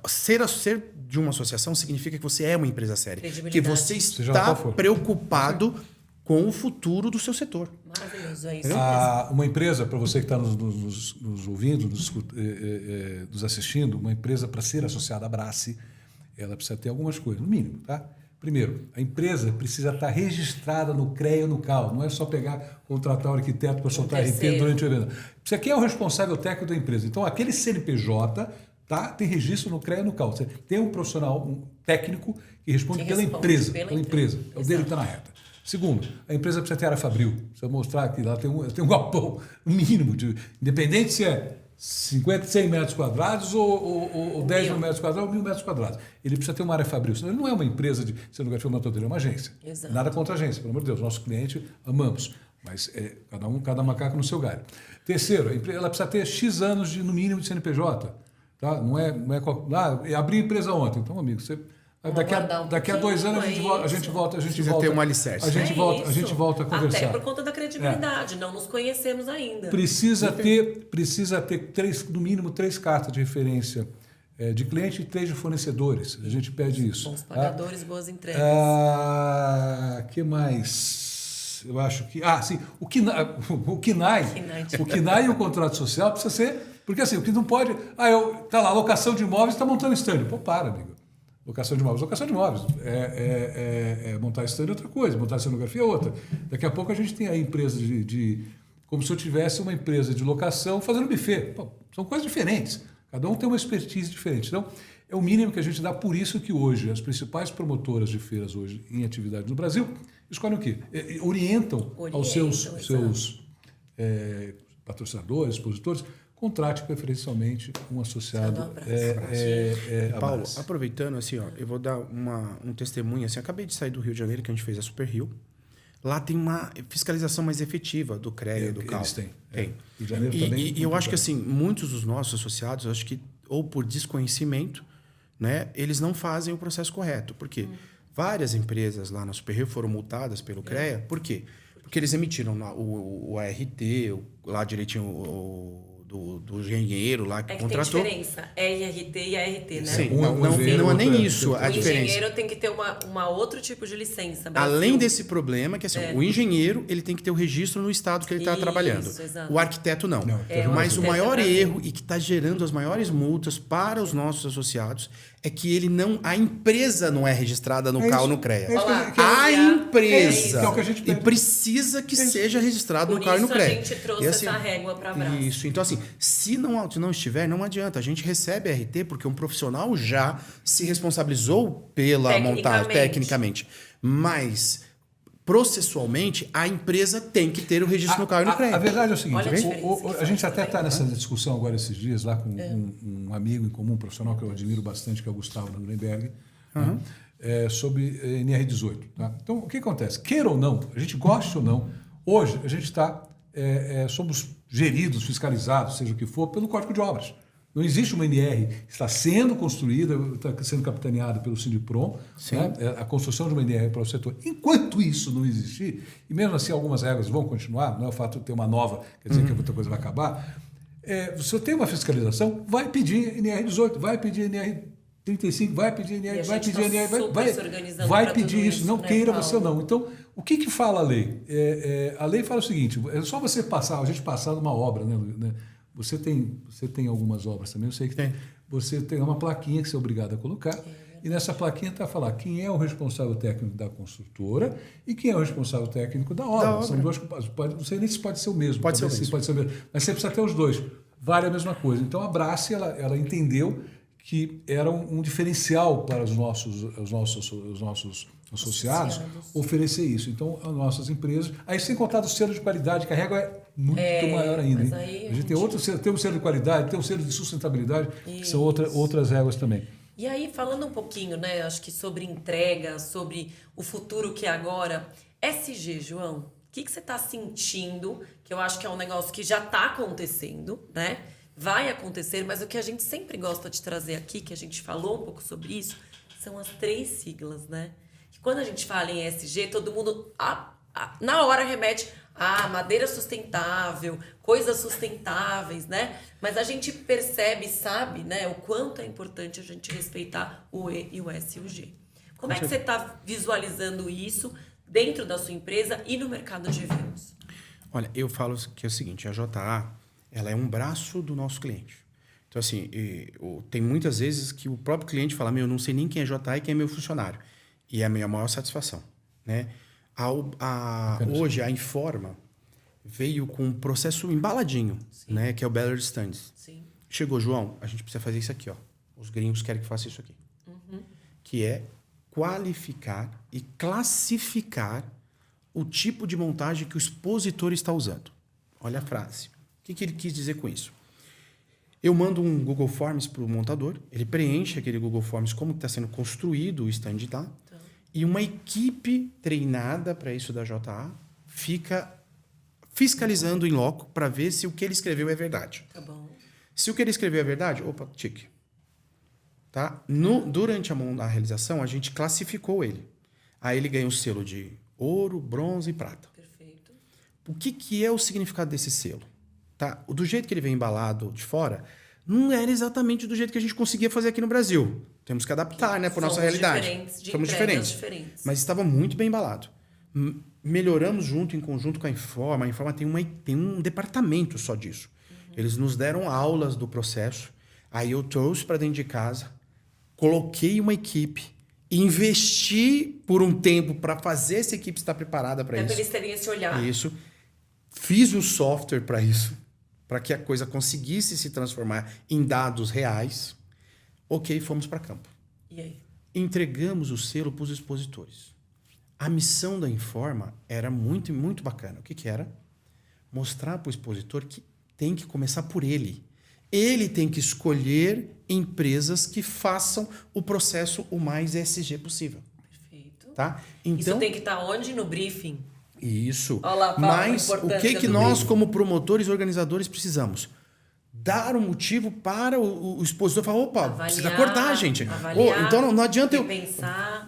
Speaker 3: Ser de uma associação significa que você é uma empresa séria. Que você está preocupado com o futuro do seu setor.
Speaker 2: Maravilhoso, é isso.
Speaker 1: Uma empresa, para você que está nos ouvindo, nos assistindo, uma empresa para ser associada à Brás, ela precisa ter algumas coisas, no mínimo, tá? Primeiro, a empresa precisa estar registrada no CREA e no CAL. Não é só contratar o arquiteto para soltar RT durante o evento. Você aqui é o responsável técnico da empresa. Então, aquele CNPJ tem registro no CREA e no CAL. Você tem um profissional, um técnico, que responde pela empresa. É o dele que está na reta. Segundo, a empresa precisa ter área fabril. Precisa mostrar que lá tem um galpão mínimo, independente se é 50, 100 metros quadrados ou 10 mil metros quadrados ou 1.000 metros quadrados. Ele precisa ter uma área fabril. Senão ele não é uma empresa de cenografia montadora, ele é uma agência.
Speaker 2: Exato.
Speaker 1: Nada contra a agência, pelo amor de Deus. Nosso cliente, amamos. Mas cada macaco no seu galho. Terceiro, ela precisa ter X anos, no mínimo, de CNPJ. Tá? Não é abri a empresa ontem. Então, amigo, você... Daqui a 2 anos a gente volta.
Speaker 3: Precisa ter um alicerce.
Speaker 1: A gente volta a conversar.
Speaker 2: Até por conta da credibilidade, não nos conhecemos ainda.
Speaker 1: Precisa ter no mínimo 3 cartas de referência de cliente e 3 de fornecedores. A gente pede isso.
Speaker 2: Bons pagadores, boas entregas.
Speaker 1: Que mais? Eu acho que... sim. O KINAI e o contrato social precisa ser... Porque assim, o que não pode... tá lá, locação de imóveis, está montando estande. Pô, para, amigo. Locação de imóveis. Montar estande é outra coisa, montar cenografia é outra. Daqui a pouco a gente tem aí empresas como se eu tivesse uma empresa de locação fazendo buffet. Pô, são coisas diferentes. Cada um tem uma expertise diferente. Então, é o mínimo que a gente dá. Por isso que hoje as principais promotoras de feiras hoje em atividade no Brasil escolhem o quê? Orientam aos seus patrocinadores, expositores, contrate preferencialmente um associado.
Speaker 3: Paulo, aproveitando, assim, ó, eu vou dar um testemunho. Assim, acabei de sair do Rio de Janeiro, que a gente fez a Super Rio. Lá tem uma fiscalização mais efetiva do CREA e do CAL.
Speaker 1: Eles têm.
Speaker 3: Tem.
Speaker 1: Rio de Janeiro também.
Speaker 3: E eu acho que assim, muitos dos nossos associados, eu acho que ou por desconhecimento, né, eles não fazem o processo correto. Por quê? Várias empresas lá na Super Rio foram multadas pelo CREA. Por quê? Porque eles emitiram o ART, lá direitinho do engenheiro lá que contratou.
Speaker 2: Tem diferença, RRT e ART, né?
Speaker 3: Sim, não é nem isso a diferença.
Speaker 2: O engenheiro tem que ter uma outro tipo de licença.
Speaker 3: Brasil. Além desse problema, que assim, o engenheiro ele tem que ter o registro no estado que ele está trabalhando.
Speaker 2: Exato.
Speaker 3: O arquiteto não. Mas o maior erro e que está gerando as maiores multas para os nossos associados é que a empresa não é registrada no CAL, no CREA. A empresa.
Speaker 1: Que é o que a gente
Speaker 3: e precisa que seja registrado no CAL e no CREA.
Speaker 2: Por isso a gente trouxe essa régua para a Brás.
Speaker 3: Isso. Então, assim, se não estiver, não adianta. A gente recebe RT porque um profissional já se responsabilizou pela montagem, tecnicamente. Mas processualmente, a empresa tem que ter o registro no CAU e no CREA.
Speaker 1: A verdade é o seguinte,
Speaker 2: Olha
Speaker 1: a gente até está nessa discussão agora esses dias lá com um amigo em comum, um profissional que eu admiro bastante, que é o Gustavo Nuremberg, sobre NR18. Tá? Então, o que acontece? Queira ou não, a gente goste ou não, hoje a gente está, somos geridos, fiscalizados, seja o que for, pelo Código de Obras. Não existe uma NR que está sendo construída, está sendo capitaneada pelo Sindiprom, né? A construção de uma NR para o setor. Enquanto isso não existir, e mesmo assim algumas regras vão continuar, não é o fato de ter uma nova, quer dizer que a outra coisa vai acabar, você tem uma fiscalização, vai pedir NR18, vai pedir NR35, vai pedir NR, vai pedir NR, vai pedir isso, não queira você ou não. Então, o que fala a lei? A lei fala o seguinte, é só você passar, a gente passar numa obra, né? Você tem algumas obras também, eu sei que tem. Você tem uma plaquinha que você é obrigado a colocar, e nessa plaquinha está a falar quem é o responsável técnico da construtora e quem é o responsável técnico da obra. São duas, não sei nem se pode ser o mesmo. Pode ser o mesmo, mas você precisa ter os dois. Vale a mesma coisa. Então, a Brasce, ela entendeu que era um diferencial para os nossos associados oferecer isso. Então, as nossas empresas... Aí, sem contar do selo de qualidade, que a régua é muito maior ainda. A gente tem tem um selo de qualidade, tem um selo de sustentabilidade, que são outras regras também.
Speaker 2: E aí, falando um pouquinho, né, acho que sobre entrega, sobre o futuro que é agora, SG, João, o que você está sentindo? Que eu acho que é um negócio que já está acontecendo, né? Vai acontecer, mas o que a gente sempre gosta de trazer aqui, que a gente falou um pouco sobre isso, são as 3 siglas, né? Que quando a gente fala em ESG, todo mundo na hora remete a madeira sustentável, coisas sustentáveis, né? Mas a gente percebe, sabe, né, o quanto é importante a gente respeitar o E e o S e o G. Como é que você está visualizando isso dentro da sua empresa e no mercado de eventos?
Speaker 3: Olha, eu falo que é o seguinte, a JA, ela é um braço do nosso cliente. Então, assim, tem muitas vezes que o próprio cliente fala, eu não sei nem quem é JA e quem é meu funcionário. E é a minha maior satisfação, né? Hoje, a Informa veio com um processo embaladinho, né? Que é o Better Standards.
Speaker 2: Sim.
Speaker 3: Chegou, João, a gente precisa fazer isso aqui, ó. Os gringos querem que faça isso aqui. Que é qualificar e classificar o tipo de montagem que o expositor está usando. Olha a frase. O que ele quis dizer com isso? Eu mando um Google Forms para o montador, ele preenche aquele Google Forms como está sendo construído o stand lá, e uma equipe treinada para isso da JA fica fiscalizando em loco para ver se o que ele escreveu é verdade.
Speaker 2: Tá bom.
Speaker 3: Se o que ele escreveu é verdade, opa, tique. Tá? Durante a realização, a gente classificou ele. Aí ele ganha o selo de ouro, bronze e prata.
Speaker 2: Perfeito.
Speaker 3: O que é o significado desse selo? Tá? Do jeito que ele vem embalado de fora, não era exatamente do jeito que a gente conseguia fazer aqui no Brasil. Temos que adaptar, né, para nossa realidade. Somos diferentes. Mas estava muito bem embalado. Melhoramos em conjunto com a Informa. A Informa tem um departamento só disso. Eles nos deram aulas do processo. Aí eu trouxe para dentro de casa, coloquei uma equipe, investi por um tempo para fazer essa equipe estar preparada para isso.
Speaker 2: Para eles terem esse olhar.
Speaker 3: Isso. Fiz o software para isso, para que a coisa conseguisse se transformar em dados reais. Ok, fomos para campo.
Speaker 2: E aí?
Speaker 3: Entregamos o selo para os expositores. A missão da Informa era muito, muito bacana. O que era? Mostrar para o expositor que tem que começar por ele. Ele tem que escolher empresas que façam o processo o mais ESG possível.
Speaker 2: Perfeito.
Speaker 3: Tá? Então,
Speaker 2: isso tem que estar onde no briefing?
Speaker 3: Isso.
Speaker 2: Olá, Paulo,
Speaker 3: mas o que nós,
Speaker 2: briefing,
Speaker 3: como promotores e organizadores, precisamos? Dar um motivo para o expositor falar, opa, precisa acordar, gente. Então não adianta eu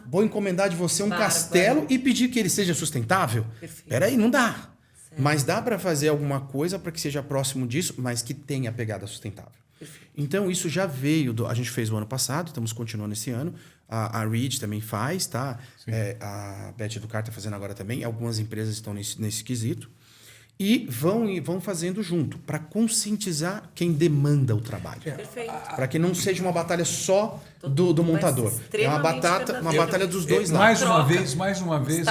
Speaker 3: vou encomendar de você um castelo e pedir que ele seja sustentável. Peraí, não dá. Certo. Mas dá para fazer alguma coisa para que seja próximo disso, mas que tenha pegada sustentável. Perfeito. Então, isso já veio... A gente fez o ano passado, estamos continuando esse ano. A Reed também faz, tá? A Beth Educar está fazendo agora também. Algumas empresas estão nesse quesito. E vão fazendo junto, para conscientizar quem demanda o trabalho. Para que não seja uma batalha só do montador. É uma batalha dos dois lados.
Speaker 1: Mais uma vez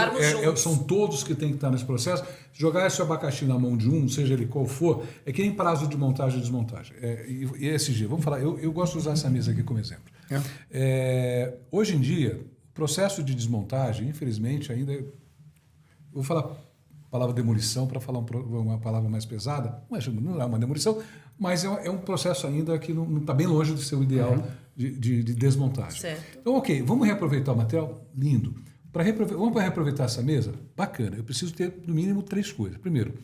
Speaker 1: são todos que têm que estar nesse processo. Jogar esse abacaxi na mão de um, seja ele qual for, é que nem prazo de montagem e desmontagem. E ESG, vamos falar, eu gosto de usar essa mesa aqui como exemplo. Hoje em dia, o processo de desmontagem, infelizmente, ainda vou falar a palavra demolição para falar uma palavra mais pesada. Não é uma demolição, mas é um processo ainda que não está bem longe de ser o ideal de desmontagem.
Speaker 2: Certo.
Speaker 1: Então, ok, vamos reaproveitar o material? Lindo. Vamos reaproveitar essa mesa? Bacana. Eu preciso ter, no mínimo, 3 coisas. Primeiro,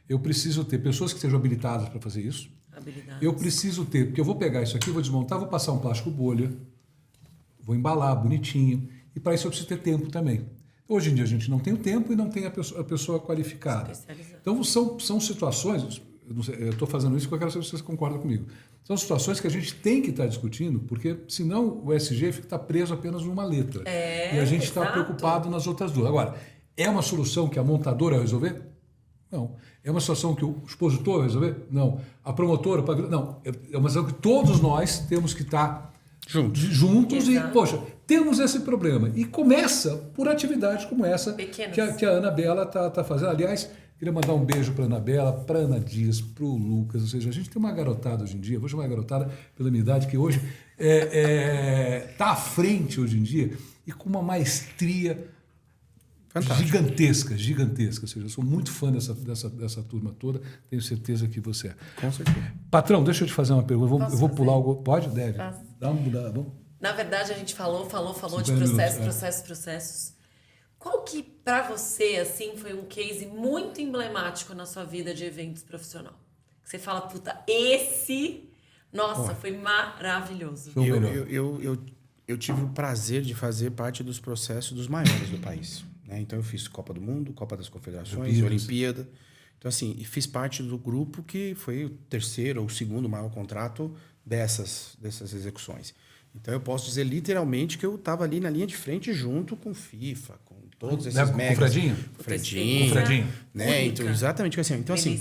Speaker 1: eu preciso ter pessoas que sejam habilitadas para fazer isso. Eu preciso ter, porque eu vou pegar isso aqui, vou desmontar, vou passar um plástico bolha, vou embalar bonitinho, e para isso eu preciso ter tempo também. Hoje em dia a gente não tem o tempo e não tem a pessoa qualificada. Então são situações, eu estou fazendo isso porque eu quero saber se vocês concordam comigo. São situações que a gente tem que estar discutindo, porque senão o ESG fica preso apenas numa letra. E a gente está preocupado nas outras 2. Agora, é uma solução que a montadora vai resolver? Não. É uma situação que o expositor vai resolver? Não. A promotora? Não. É uma situação que todos nós temos que estar juntos e, poxa, temos esse problema. E começa por atividades como essa que a Anabela está fazendo. Aliás, queria mandar um beijo para a Anabela, para a Ana Dias, para o Lucas. Ou seja, a gente tem uma garotada hoje em dia, vou chamar a garotada pela minha idade, que hoje está à frente hoje em dia e com uma maestria gigantesca. Ou seja, eu sou muito fã dessa turma toda, tenho certeza que você é.
Speaker 3: Com certeza.
Speaker 1: Patrão, deixa eu te fazer uma pergunta. Eu vou pular algo. Pode? Deve. Dá uma mudada. Vamos.
Speaker 2: Na verdade, a gente falou de processos. Qual que, para você, assim, foi um case muito emblemático na sua vida de eventos profissional? Que você fala, puta, foi maravilhoso.
Speaker 3: Eu tive o prazer de fazer parte dos processos dos maiores do país. Né? Então, eu fiz Copa do Mundo, Copa das Confederações, Olimpíada. Então, assim, fiz parte do grupo que foi o 3º ou 2º maior contrato dessas execuções. Então, eu posso dizer literalmente que eu estava ali na linha de frente junto com FIFA, com todos esses megas.
Speaker 1: Com o
Speaker 3: Fredinho. Né? Então, exatamente assim. Então, assim,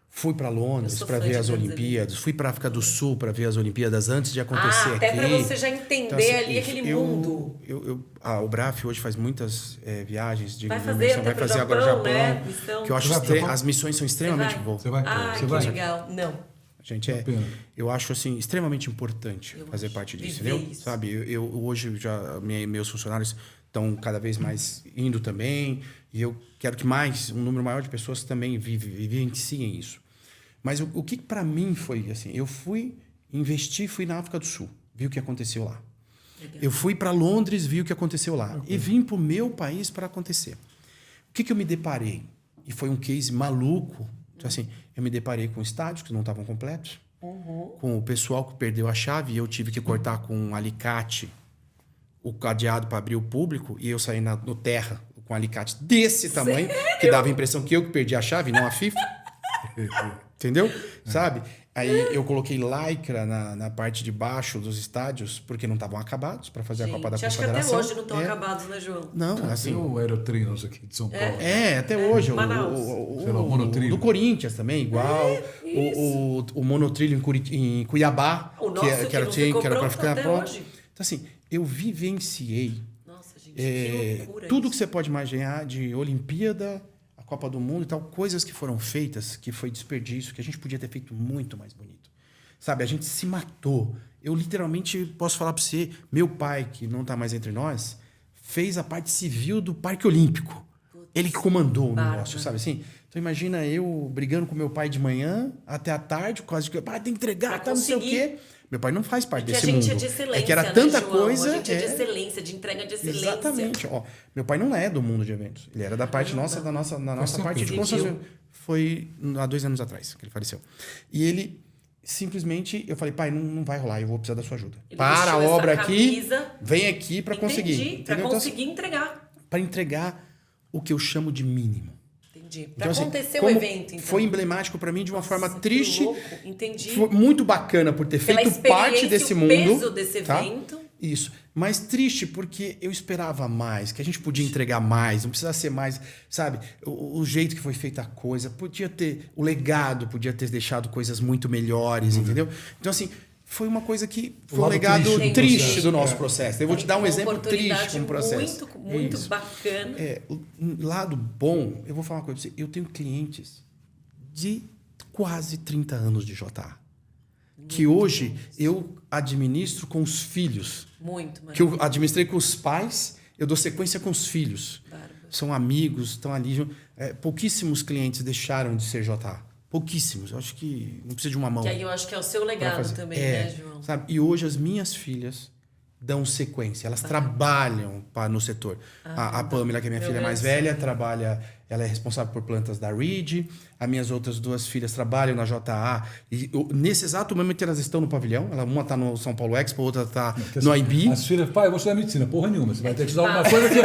Speaker 3: fui para Londres para ver as Olimpíadas, fui para a África do Sul para ver as Olimpíadas antes de acontecer aqui.
Speaker 2: Até para você já entender então, assim, ali aquele mundo. O BRAF hoje faz muitas viagens de missão. Vai fazer agora o Japão. Né? Que eu acho as missões são extremamente boas.
Speaker 1: Você vai?
Speaker 2: Que legal. Não.
Speaker 3: Gente, eu acho assim extremamente importante fazer parte disso, entendeu? Sabe, eu hoje meus funcionários estão cada vez mais indo também, e eu quero que um número maior de pessoas também vivenciem isso. Mas o que para mim foi assim, eu fui na África do Sul, vi o que aconteceu lá. Legal. Eu fui para Londres, vi o que aconteceu lá, e vim para o meu país para acontecer. O que eu me deparei? E foi um case maluco. Então, assim, eu me deparei com estádios que não estavam completos, com o pessoal que perdeu a chave e eu tive que cortar com um alicate o cadeado para abrir o público e eu saí no terra com um alicate desse tamanho, que dava a impressão que eu que perdi a chave, não a FIFA. Entendeu? Sabe? Aí eu coloquei lycra na parte de baixo dos estádios, porque não estavam acabados para fazer a Copa da Confederação.
Speaker 2: Acho que até hoje não estão acabados, né, João?
Speaker 3: Não, assim...
Speaker 1: Tem o Aerotrinos aqui de São Paulo.
Speaker 3: Até hoje.
Speaker 1: O monotrilho.
Speaker 3: Do Corinthians também, igual. O monotrilho em Cuiabá,
Speaker 2: o nosso que era para ficar pronto.
Speaker 3: Então, assim, eu vivenciei
Speaker 2: que loucura
Speaker 3: tudo que você pode imaginar de Olimpíada, Copa do Mundo e tal, coisas que foram feitas, que foi desperdício, que a gente podia ter feito muito mais bonito. Sabe, a gente se matou. Eu literalmente posso falar para você, meu pai, que não está mais entre nós, fez a parte civil do Parque Olímpico. Ele que comandou o negócio, sabe assim? Então imagina eu brigando com meu pai de manhã até a tarde, quase que tem que entregar, tá, não sei o quê. Meu pai não faz parte desse mundo.
Speaker 2: A gente é de excelência,
Speaker 3: que era tanta coisa.
Speaker 2: A gente é de excelência, de entrega de excelência.
Speaker 3: Exatamente. Ó, meu pai não é do mundo de eventos. Ele era da parte da nossa parte de construção. Foi há 2 anos atrás que ele faleceu. E ele simplesmente, eu falei, pai, não vai rolar, eu vou precisar da sua ajuda. Para a obra aqui, vem aqui para conseguir.
Speaker 2: Para conseguir entregar.
Speaker 3: Para entregar o que eu chamo de mínimo.
Speaker 2: Para então, acontecer o evento, então.
Speaker 3: Foi emblemático para mim de uma forma triste.
Speaker 2: Louco. Entendi.
Speaker 3: Foi muito bacana por ter feito parte desse mundo.
Speaker 2: O peso desse evento.
Speaker 3: Isso. Mas triste porque eu esperava mais, que a gente podia entregar mais, não precisava ser mais, sabe? O jeito que foi feita a coisa, podia ter, o legado podia ter deixado coisas muito melhores, entendeu? Então, assim, foi uma coisa que foi um legado triste do nosso processo. Eu vou te dar um exemplo triste como processo.
Speaker 2: Muito bacana.
Speaker 3: Lado bom, eu vou falar uma coisa pra você. Eu tenho clientes de quase 30 anos de JA. Que hoje eu administro com os filhos.
Speaker 2: Muito,
Speaker 3: que eu administrei com os pais, eu dou sequência com os filhos.
Speaker 2: Bárbaro.
Speaker 3: são amigos, estão ali. Pouquíssimos clientes deixaram de ser JA. Pouquíssimos. Eu acho que não precisa de uma mão.
Speaker 2: Que aí eu acho que é o seu legado também, né, João?
Speaker 3: Sabe? E hoje as minhas filhas dão sequência. Elas trabalham no setor. A Pamela, que é minha filha mais velha, trabalha... Ela é responsável por plantas da Reed. As minhas outras 2 filhas trabalham na JA. E nesse exato momento elas estão no pavilhão. Uma está no São Paulo Expo, outra está no IB.
Speaker 1: As filhas, pai, eu vou estudar medicina. Porra nenhuma. Você vai ter que estudar alguma coisa que...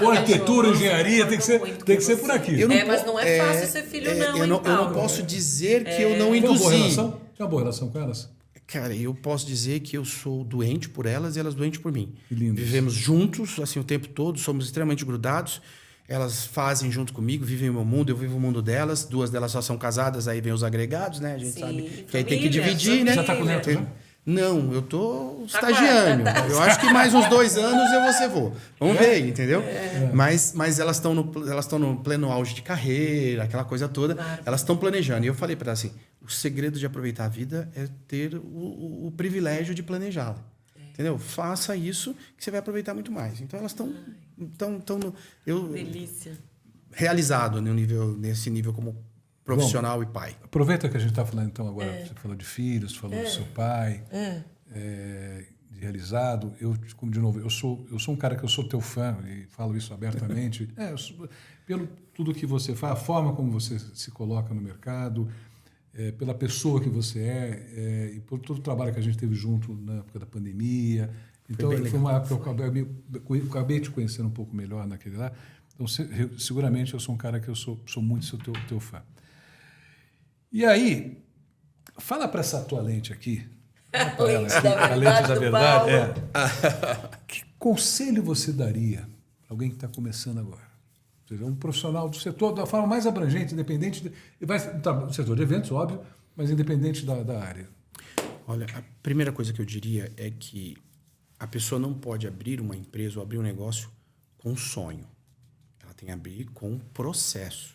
Speaker 1: arquitetura, engenharia, tem que ser por aqui.
Speaker 2: Mas não é fácil ser filho, não.
Speaker 3: Eu não posso dizer que eu não induzi.
Speaker 1: Tem uma boa relação com elas?
Speaker 3: Cara, eu posso dizer que eu sou doente por elas e elas doentes por mim.
Speaker 1: Que lindo.
Speaker 3: Vivemos juntos, assim, o tempo todo, somos extremamente grudados. Elas fazem junto comigo, vivem o meu mundo, eu vivo o mundo delas. 2 delas só são casadas, aí vem os agregados, né? A gente sabe que aí tem que dividir, né?
Speaker 1: Já tá com neto, né?
Speaker 3: Não, eu tô estagiando. Eu acho que mais uns 2 anos eu vou. Vamos ver, entendeu? Mas elas estão no pleno auge de carreira, aquela coisa toda. Claro. Elas estão planejando. E eu falei para elas assim, o segredo de aproveitar a vida é ter o privilégio de planejá-la. Entendeu? Faça isso que você vai aproveitar muito mais. Então elas estão
Speaker 2: delícia.
Speaker 3: Realizado nesse nível como profissional. Bom, e pai.
Speaker 1: Aproveita que a gente está falando então agora, você falou de filhos, falou do seu pai, de realizado. Como de novo, eu sou um cara que eu sou teu fã e falo isso abertamente. Pelo tudo que você faz, a forma como você se coloca no mercado, pela pessoa que você e por todo o trabalho que a gente teve junto na época da pandemia. Então, foi uma época que eu acabei te conhecendo um pouco melhor naquele lá. Então, seguramente eu sou um cara que eu sou muito teu fã. E aí, fala para essa tua lente aqui. A lente da verdade. Que conselho você daria para alguém que está começando agora? Ou seja, um profissional do setor, da forma mais abrangente, independente... do setor de eventos, óbvio, mas independente da área.
Speaker 3: Olha, a primeira coisa que eu diria é que a pessoa não pode abrir uma empresa ou abrir um negócio com sonho. Ela tem que abrir com um processo.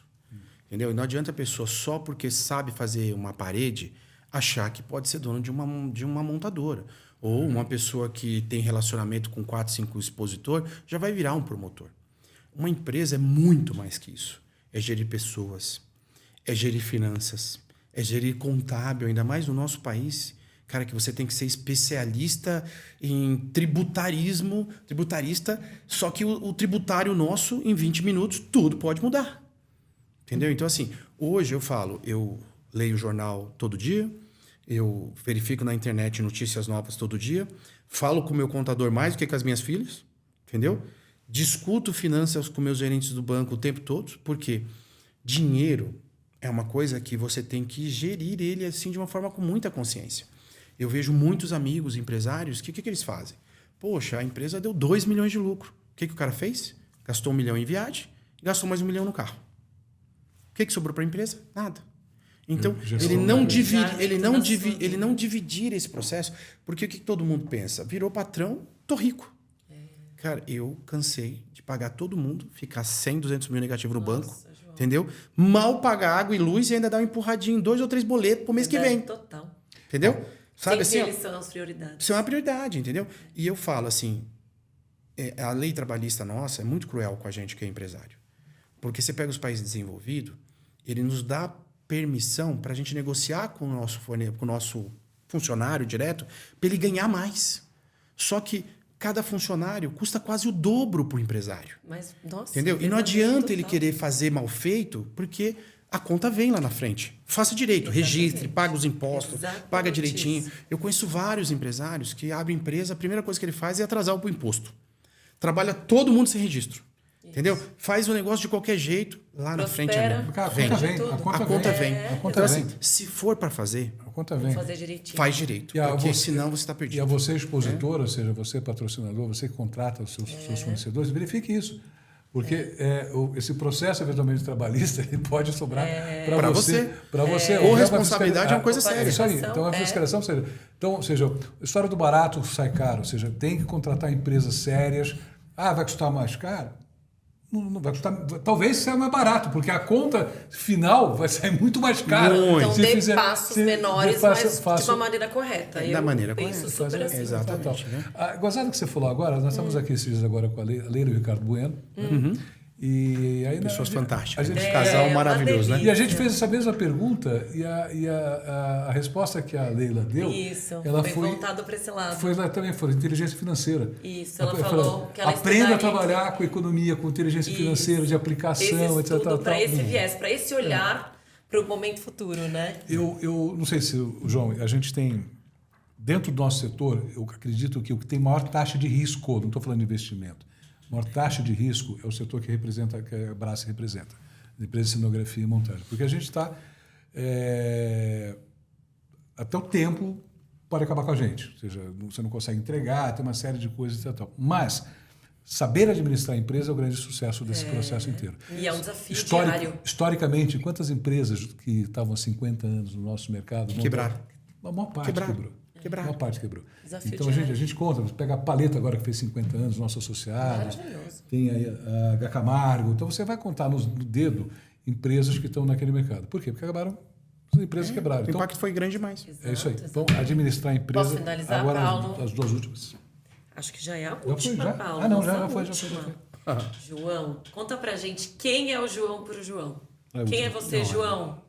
Speaker 3: Entendeu? E não adianta a pessoa, só porque sabe fazer uma parede, achar que pode ser dono de uma montadora. Ou uma pessoa que tem relacionamento com 4, 5 expositores, já vai virar um promotor. Uma empresa é muito mais que isso. É gerir pessoas, é gerir finanças, é gerir contábil, ainda mais no nosso país. Cara, que você tem que ser especialista em tributarista, só que o tributário nosso, em 20 minutos, tudo pode mudar. Entendeu? Então, assim, hoje eu leio o jornal todo dia, eu verifico na internet notícias novas todo dia, falo com o meu contador mais do que com as minhas filhas, entendeu? Discuto finanças com meus gerentes do banco o tempo todo, porque dinheiro é uma coisa que você tem que gerir ele assim de uma forma com muita consciência. Eu vejo muitos amigos, empresários, que eles fazem? Poxa, a empresa deu 2 milhões de lucro. O que o cara fez? Gastou 1 milhão em viagem e gastou mais 1 milhão no carro. O que sobrou para a empresa? Nada. Então, ele não dividir esse processo, porque o que todo mundo pensa? Virou patrão, tô rico. Cara, eu cansei de pagar todo mundo, ficar 100, 200 mil negativo no banco, João. Entendeu? Mal pagar água e luz e ainda dar um empurradinho em 2 ou 3 boletos pro mês que vem.
Speaker 2: Total.
Speaker 3: Entendeu? Sabe assim?
Speaker 2: Eles são as prioridades.
Speaker 3: Isso é uma prioridade, entendeu? E eu falo assim, a lei trabalhista nossa é muito cruel com a gente que é empresário. Porque você pega os países desenvolvidos, ele nos dá permissão para a gente negociar com o nosso funcionário direto para ele ganhar mais. Só que cada funcionário custa quase o dobro para o empresário.
Speaker 2: Mas, nossa,
Speaker 3: entendeu? E não adianta ele querer fazer mal feito, porque a conta vem lá na frente. Faça direito, registre, paga os impostos, paga direitinho. Isso. Eu conheço vários empresários que abrem empresa, a primeira coisa que ele faz é atrasar o imposto. Trabalha todo mundo sem registro. Isso. Entendeu? Faz o negócio de qualquer jeito, lá na frente
Speaker 1: a conta vem.
Speaker 3: Então, assim, se for para fazer,
Speaker 1: a conta vem.
Speaker 2: Fazer direitinho.
Speaker 3: Faz direito, porque senão você está perdido.
Speaker 1: E a você, expositor, ou seja, você patrocinador, você que contrata os seus fornecedores, verifique isso. Porque esse processo, eventualmente, trabalhista, ele pode sobrar para você. Para você.
Speaker 3: Corresponsabilidade é uma coisa séria.
Speaker 1: Isso aí. Então, a fiscalização seja... Então, ou seja, a história do barato sai caro. Ou seja, tem que contratar empresas sérias. Ah, vai custar mais caro? Não vai custar, talvez saia mais barato, porque a conta final vai sair muito mais cara.
Speaker 2: Então, dê passos menores, mas de uma maneira correta.
Speaker 3: Da maneira correta.
Speaker 2: Super assim.
Speaker 3: Exatamente.
Speaker 1: Gozado que você falou agora, nós estamos aqui esses dias agora com a Leila e o Ricardo Bueno. E aí,
Speaker 3: pessoas fantásticas.
Speaker 1: A gente,
Speaker 3: casal maravilhoso, né?
Speaker 1: E a gente fez essa mesma pergunta e a resposta que a Leila deu...
Speaker 2: Isso,
Speaker 1: ela
Speaker 2: foi voltado para esse lado.
Speaker 1: Também foi inteligência financeira.
Speaker 2: Isso, ela falou que ela
Speaker 1: aprenda a trabalhar com economia, com inteligência financeira, de aplicação, etc.
Speaker 2: Para esse viés, para esse olhar para o momento futuro, né?
Speaker 1: Eu não sei se, João, a gente tem... Dentro do nosso setor, eu acredito que o que tem maior taxa de risco, não estou falando de investimento, a maior taxa de risco é o setor que a Brassi representa, a empresa de cenografia e montagem. Porque a gente está... até o tempo pode acabar com a gente. Ou seja, você não consegue entregar, tem uma série de coisas e tal. Mas saber administrar a empresa é o grande sucesso desse processo inteiro.
Speaker 2: E é um desafio diário.
Speaker 1: Historicamente, quantas empresas que estavam há 50 anos no nosso mercado...
Speaker 3: Quebraram.
Speaker 1: A maior parte quebrou. Uma parte quebrou.
Speaker 2: Desafio
Speaker 1: então a gente conta, pega a Paleta agora que fez 50 anos, nossos associados, tem aí a H. Camargo, então você vai contar no dedo empresas que estão naquele mercado. Por quê? Porque acabaram, as empresas quebraram.
Speaker 3: O impacto foi grande demais.
Speaker 1: É isso aí. Então, administrar a empresa...
Speaker 2: Posso finalizar,
Speaker 1: agora,
Speaker 2: Paulo?
Speaker 1: as duas últimas.
Speaker 2: Acho que já é a última,
Speaker 1: já?
Speaker 2: Paulo.
Speaker 1: Não, já foi.
Speaker 2: João, conta pra gente quem é o João pro João. Quem é você, João?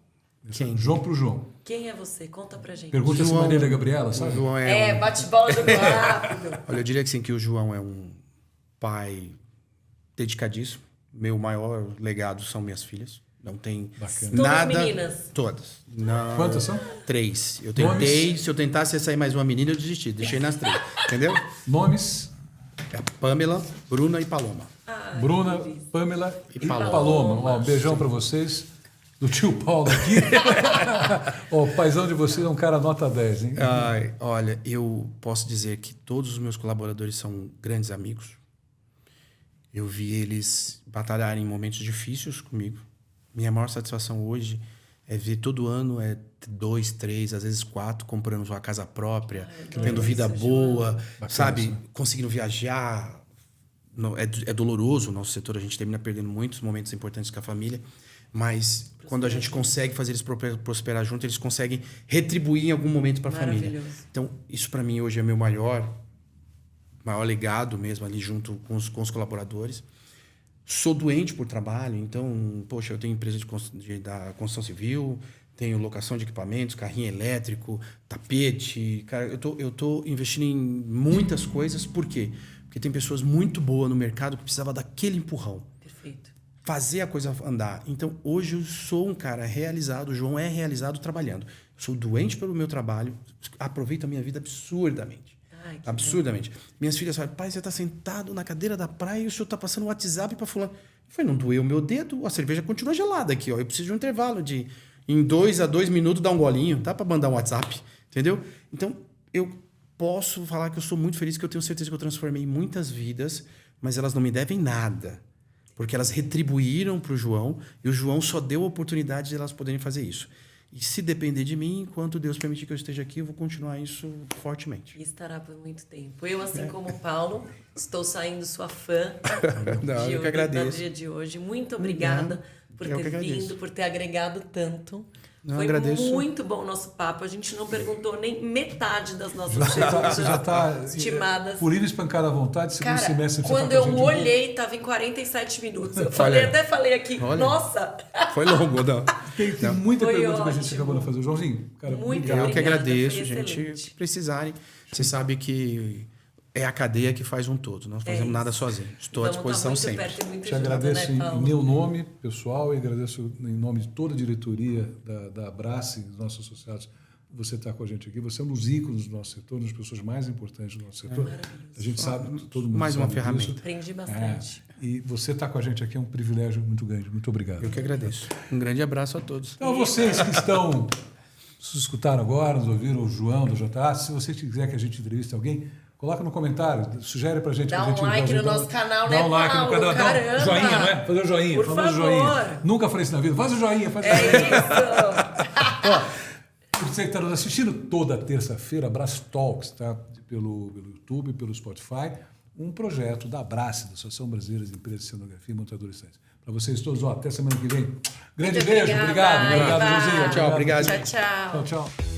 Speaker 1: Quem? João pro João.
Speaker 2: Quem é você? Conta pra gente.
Speaker 1: Pergunta se Maria Gabriela, sabe?
Speaker 3: João
Speaker 2: bate-bola, jogo rápido.
Speaker 3: Olha, eu diria que sim, que o João é um pai dedicadíssimo. Meu maior legado são minhas filhas. Não tem nada...
Speaker 2: Todas meninas?
Speaker 3: Todas. Não.
Speaker 1: Quantas são? 3.
Speaker 3: Eu tentei, se eu tentasse sair mais uma menina, eu desisti. Deixei nas 3. Entendeu?
Speaker 1: Nomes?
Speaker 3: É Pamela, Bruna e Paloma.
Speaker 1: Bruna, Pamela e Paloma. Um beijão para vocês. Do tio Paulo aqui. O paizão de vocês é um cara nota 10, hein?
Speaker 3: Olha, eu posso dizer que todos os meus colaboradores são grandes amigos. Eu vi eles batalharem em momentos difíceis comigo. Minha maior satisfação hoje é ver todo ano 2, 3, às vezes 4 comprando uma casa própria, tendo vida boa, sabe? Conseguindo viajar. É doloroso o nosso setor, a gente termina perdendo muitos momentos importantes com a família. Mas quando a gente consegue fazer eles prosperar junto, eles conseguem retribuir em algum momento para a família. Então, isso para mim hoje é meu maior legado mesmo ali junto com os colaboradores. Sou doente por trabalho, então, poxa, eu tenho empresa da construção civil, tenho locação de equipamentos, carrinho elétrico, tapete. Cara, eu tô investindo em muitas coisas. Por quê? Porque tem pessoas muito boas no mercado que precisavam daquele empurrão.
Speaker 2: Perfeito.
Speaker 3: Fazer a coisa andar. Então, hoje eu sou um cara realizado, o João é realizado trabalhando. Eu sou doente pelo meu trabalho, aproveito a minha vida absurdamente. Absurdamente. Minhas filhas falam, pai, você está sentado na cadeira da praia e o senhor está passando o WhatsApp para fulano. Eu falei, não doeu o meu dedo, a cerveja continua gelada aqui, ó. Eu preciso de um intervalo de, em 2 a 2 minutos, dar um golinho, tá? Para mandar um WhatsApp, entendeu? Então, eu posso falar que eu sou muito feliz, que eu tenho certeza que eu transformei muitas vidas, mas elas não me devem nada. Porque elas retribuíram para o João e o João só deu a oportunidade de elas poderem fazer isso. E se depender de mim, enquanto Deus permitir que eu esteja aqui, eu vou continuar isso fortemente.
Speaker 2: E estará por muito tempo. Eu, assim como o Paulo, estou saindo sua fã
Speaker 3: eu que agradeço.
Speaker 2: No dia de hoje. Muito obrigada por ter vindo, por ter agregado tanto. Foi muito bom o nosso papo. A gente não perguntou nem metade das nossas perguntas
Speaker 1: Você já está
Speaker 2: estimadas.
Speaker 1: Por ir espancada à vontade, segundo
Speaker 2: Cara,
Speaker 1: semestre.
Speaker 2: Quando eu olhei, estava em 47 minutos. Eu até falei aqui, nossa!
Speaker 3: Foi longo, não.
Speaker 1: Tem muita pergunta que a gente acabou de fazer. Joãozinho, cara,
Speaker 2: muito
Speaker 1: obrigado.
Speaker 3: Eu que agradeço, gente. Se precisarem, você sabe que é a cadeia que faz um todo. Não fazemos nada sozinhos. Estou à disposição sempre.
Speaker 1: Te agradeço em meu nome pessoal e agradeço em nome de toda a diretoria da Brassi, dos nossos associados. Você está com a gente aqui. Você é um dos ícones do nosso setor, uma das pessoas mais importantes do nosso setor. A gente sabe, todo mundo
Speaker 3: mais
Speaker 1: sabe
Speaker 3: uma ferramenta.
Speaker 1: disso.
Speaker 2: Aprendi bastante.
Speaker 1: E você estar com a gente aqui é um privilégio muito grande. Muito obrigado.
Speaker 3: Eu que agradeço. Um grande abraço a todos.
Speaker 1: Então, vocês que estão nos escutaram agora, nos ouviram, o João do JA, se você quiser que a gente entreviste alguém, coloca no comentário, sugere pra gente.
Speaker 2: Dá um like no nosso canal, né,
Speaker 1: Dá um like no canal, dá um joinha, não é? Fazer o joinha.
Speaker 2: Por favor.
Speaker 1: Joinha. Nunca falei isso na vida. Faz o joinha, faz o joinha.
Speaker 2: É
Speaker 1: isso! Você que está nos assistindo toda terça-feira, Brassi Talks, tá? Pelo YouTube, pelo Spotify, um projeto da Brassi, da Associação Brasileira de Empresas de Cenografia e Montadores de Stands. Para vocês todos, até semana que vem. Grande beijo, obrigado. Obrigado, Joãozinho.
Speaker 3: Tchau, obrigado.
Speaker 2: Tchau, tchau.
Speaker 1: Tchau, tchau.